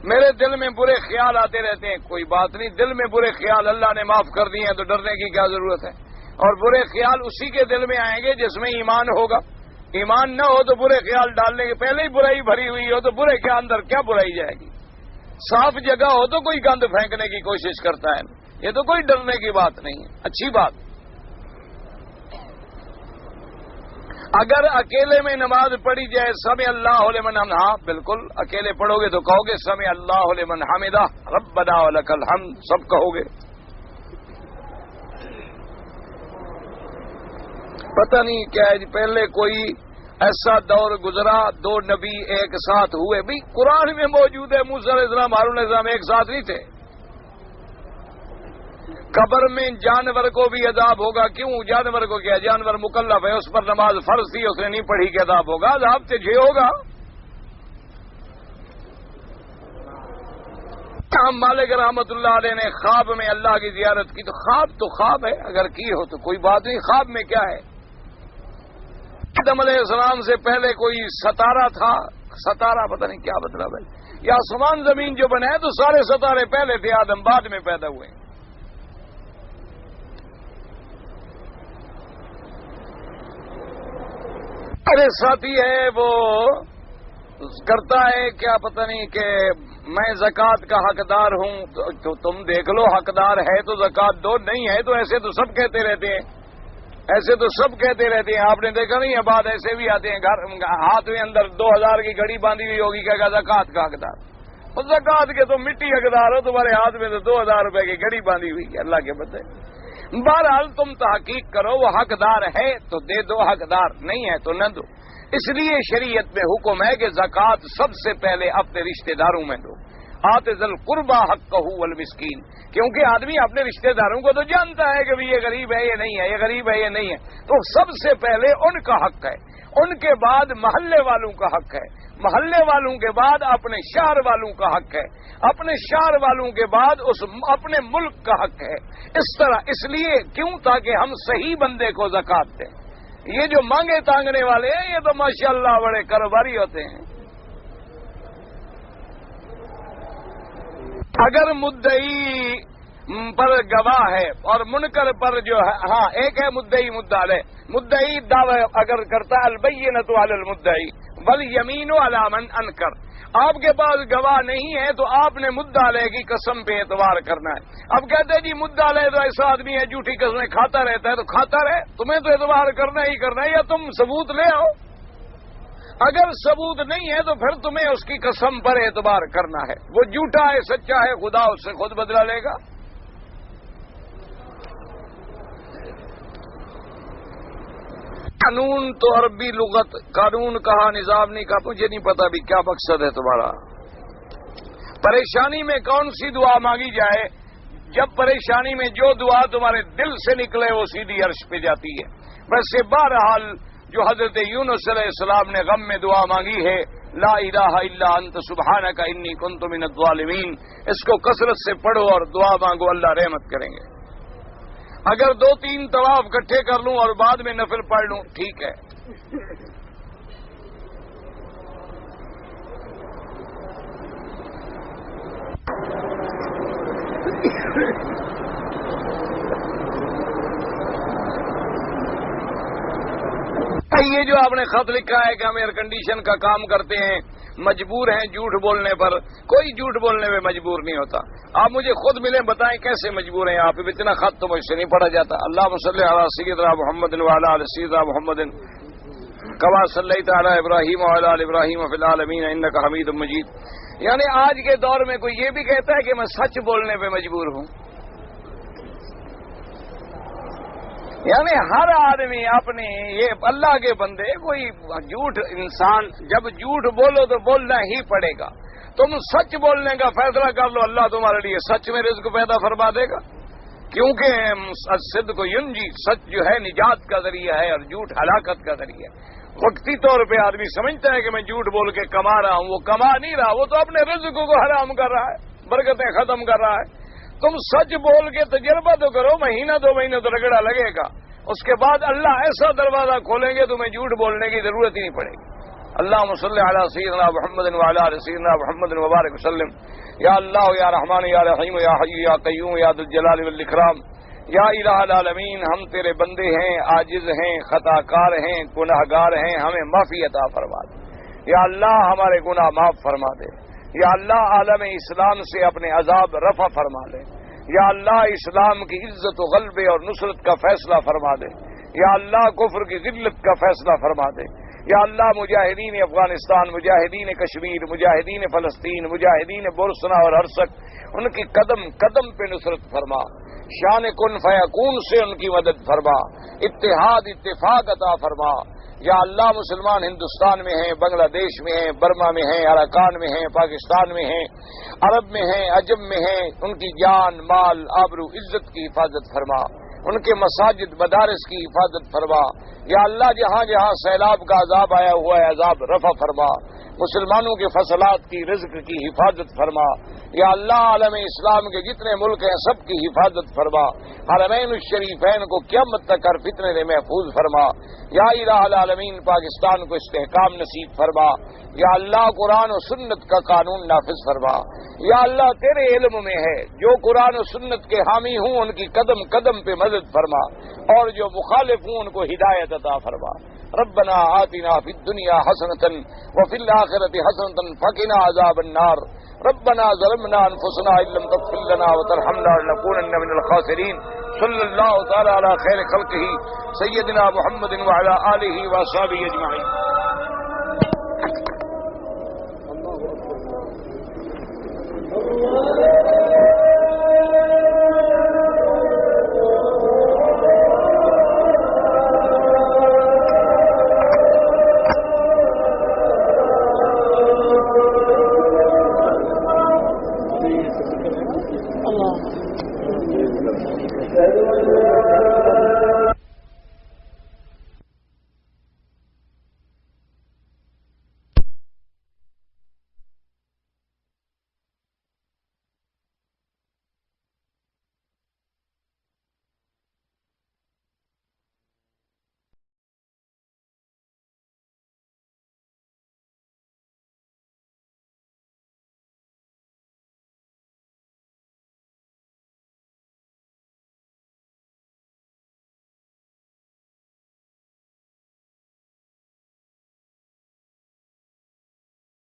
میرے دل میں برے خیال آتے رہتے ہیں, کوئی بات نہیں, دل میں برے خیال اللہ نے معاف کر دیے ہیں تو ڈرنے کی کیا ضرورت ہے. اور برے خیال اسی کے دل میں آئیں گے جس میں ایمان ہوگا. ایمان نہ ہو تو برے خیال ڈالنے کے, پہلے ہی برائی بھری ہوئی ہو تو برے کے اندر کیا برائی جائے گی. صاف جگہ ہو تو کوئی گند پھینکنے کی کوشش کرتا ہے, یہ تو کوئی ڈرنے کی بات نہیں ہے, اچھی بات. اگر اکیلے میں نماز پڑھی جائے سمع اللہ لمن حمدہ, ہاں بالکل اکیلے پڑھو گے تو کہو گے سمع اللہ لمن حمدہ ربنا ولک الحمد, سب کہو گے. پتہ نہیں کیا ہے, پہلے کوئی ایسا دور گزرا, دو نبی ایک ساتھ ہوئے. بھی قرآن میں موجود ہے, موسیٰ علیہ السلام ہارون علیہ السلام ایک ساتھ نہیں تھے. قبر میں جانور کو بھی عذاب ہوگا. کیوں جانور کو کیا, جانور مکلف ہے, اس پر نماز فرض تھی, اس نے نہیں پڑھی کہ عذاب ہوگا. عذاب تجھے ہوگا. مالک رحمت اللہ علیہ نے خواب میں اللہ کی زیارت کی, تو خواب ہے, اگر کی ہو تو کوئی بات نہیں. خواب میں کیا ہے, آدم علیہ السلام سے پہلے کوئی ستارہ تھا, ستارہ پتہ نہیں کیا مطلب ہے, یا آسمان زمین جو بنا ہے تو سارے ستارے پہلے تھے, آدم بعد میں پیدا ہوئے. ارے ساتھی ہے وہ کرتا ہے کیا پتہ نہیں کہ میں زکوٰۃ کا حقدار ہوں, تو تم دیکھ لو حقدار ہے تو زکوٰۃ دو, نہیں ہے تو ایسے تو سب کہتے رہتے ہیں, ایسے تو سب کہتے رہتے ہیں. آپ نے دیکھا نہیں ہے, بعد ایسے بھی آتے ہیں گھر ہاتھ میں اندر 2000 کی گھڑی باندھی ہوئی ہوگی, کہا زکوٰۃ کا حقدار. اور زکوٰۃ کے تو مٹی حقدار ہو, تمہارے ہاتھ میں تو 2000 روپے کی گھڑی باندھی ہوئی ہے, اللہ کے بندے. بہرحال تم تحقیق کرو, وہ حقدار ہے تو دے دو, حقدار نہیں ہے تو نہ دو. اس لیے شریعت میں حکم ہے کہ زکوٰۃ سب سے پہلے اپنے رشتہ داروں میں دو. آت ذی القربى حقہ والمسکین, کیونکہ آدمی اپنے رشتہ داروں کو تو جانتا ہے کہ یہ غریب ہے یہ نہیں ہے, یہ غریب ہے یہ نہیں ہے, تو سب سے پہلے ان کا حق ہے, ان کے بعد محلے والوں کا حق ہے, محلے والوں کے بعد اپنے شہر والوں کا حق ہے, اپنے شہر والوں کے بعد اپنے ملک کا حق ہے. اس طرح, اس لیے کیوں, تاکہ ہم صحیح بندے کو زکوٰۃ دیں. یہ جو مانگے تانگنے والے ہیں یہ تو ماشاءاللہ بڑے کاروباری ہوتے ہیں. اگر مدعی پر گواہ ہے اور منکر پر جو ہے, ہاں ایک ہے مدعی مدعا علیہ, مدعی دعوی اگر کرتا ہے البینۃ علی المدعی والیمین علی من انکر, آپ کے پاس گواہ نہیں ہے تو آپ نے مدعا علیہ کی قسم پہ اعتبار کرنا ہے. اب کہتے ہیں جی مدعا علیہ تو ایسا آدمی ہے جھوٹی قسمیں کھاتا رہتا ہے, تو کھاتا رہے, تمہیں تو اعتبار کرنا ہی کرنا ہے, یا تم ثبوت لے آؤ. اگر ثبوت نہیں ہے تو پھر تمہیں اس کی قسم پر اعتبار کرنا ہے. وہ جھوٹا ہے سچا ہے, خدا اس سے خود بدلہ لے گا. قانون تو عربی لغت, قانون کہا, نظام نہیں کہا, مجھے نہیں پتا بھی کیا مقصد ہے تمہارا. پریشانی میں کون سی دعا مانگی جائے, جب پریشانی میں جو دعا تمہارے دل سے نکلے وہ سیدھی عرش پہ جاتی ہے. ویسے بہرحال جو حضرت یونس علیہ السلام نے غم میں دعا مانگی ہے, لا الہ الا انت سبحانک انی کنت من الظالمین, اس کو کثرت سے پڑھو اور دعا مانگو, اللہ رحمت کریں گے. اگر 2-3 طواف اکٹھے کر لوں اور بعد میں نفل پڑھ لوں ٹھیک ہے. بھئی یہ جو آپ نے خط لکھا ہے کہ ہم ایئر کنڈیشن کا کام کرتے ہیں، مجبور ہیں جھوٹ بولنے پر، کوئی جھوٹ بولنے میں مجبور نہیں ہوتا. آپ مجھے خود ملیں، بتائیں کیسے مجبور ہیں آپ؟ اتنا خط تو مجھ سے نہیں پڑھا جاتا. اللہم صلی علی سیدنا محمد وعلی آل سیدنا محمد کما صلیت علی ابراہیم وعلی آل ابراہیم فی العالمین انک حمید مجید. یعنی آج کے دور میں کوئی یہ بھی کہتا ہے کہ میں سچ بولنے پہ مجبور ہوں؟ یعنی ہر آدمی اپنے، یہ اللہ کے بندے، کوئی جھوٹ انسان جب جھوٹ بولو تو بولنا ہی پڑے گا. تم سچ بولنے کا فیصلہ کر لو، اللہ تمہارے لیے سچ میں رزق پیدا فرما دے گا. کیونکہ صدق کو ینجی، سچ جو ہے نجات کا ذریعہ ہے اور جھوٹ ہلاکت کا ذریعہ ہے. وقتی طور پہ آدمی سمجھتا ہے کہ میں جھوٹ بول کے کما رہا ہوں، وہ کما نہیں رہا، وہ تو اپنے رزق کو حرام کر رہا ہے، برکتیں ختم کر رہا ہے. تم سچ بول کے تجربہ تو کرو، مہینہ 2 مہینے تو رگڑا لگے گا، اس کے بعد اللہ ایسا دروازہ کھولیں گے تمہیں جھوٹ بولنے کی ضرورت ہی نہیں پڑے گی. اللہم صلی علی سیدنا محمد وعلی آل سیدنا محمد وبارک وسلم. یا اللہ یا رحمان یا رحیم یا حی یا قیوم یا ذو الجلال والاکرام. یا الہ العالمین، ہم تیرے بندے ہیں، عاجز ہیں، خطا کار ہیں، گناہگار ہیں، ہمیں معافی عطا فرما دے. یا اللہ ہمارے گناہ معاف فرما دے. یا اللہ عالم اسلام سے اپنے عذاب رفع فرما لے. یا اللہ اسلام کی عزت و غلبے اور نصرت کا فیصلہ فرما دے. یا اللہ کفر کی ذلت کا فیصلہ فرما دے. یا اللہ مجاہدین افغانستان، مجاہدین کشمیر، مجاہدین فلسطین، مجاہدین بورسنا اور ہرسک، ان کی قدم قدم پہ نصرت فرما. شان کن فیکون سے ان کی مدد فرما. اتحاد اتفاق عطا فرما. یا اللہ مسلمان ہندوستان میں ہیں، بنگلہ دیش میں ہیں، برما میں ہیں، اراکان میں ہیں، پاکستان میں ہیں، عرب میں ہیں، عجم میں ہیں، ان کی جان مال آبرو عزت کی حفاظت فرما. ان کے مساجد مدارس کی حفاظت فرما. یا اللہ جہاں جہاں سیلاب کا عذاب آیا ہوا ہے عذاب رفع فرما. مسلمانوں کے فصلات کی رزق کی حفاظت فرما. یا اللہ عالم اسلام کے جتنے ملک ہیں سب کی حفاظت فرما. حرمین الشریفین کو قیامت تک ہر فتنے سے محفوظ فرما. یا الہ العالمین پاکستان کو استحکام نصیب فرما. یا اللہ قرآن و سنت کا قانون نافذ فرما. یا اللہ تیرے علم میں ہے جو قرآن و سنت کے حامی ہوں ان کی قدم قدم پہ مدد فرما، اور جو مخالف ہوں ان کو ہدایت عطا فرما. ربنا آتنا فی الدنیا حسنۃ وفی الآخرۃ حسنۃ وقنا عذاب النار. ربنا ظلمنا انفسنا ان لم تغفر لنا وترحمنا لنكونن من الخاسرین. صلی اللہ تعالی علی خیر خلقہ سیدنا محمد وعلی آلہ وصحبہ اجمعین.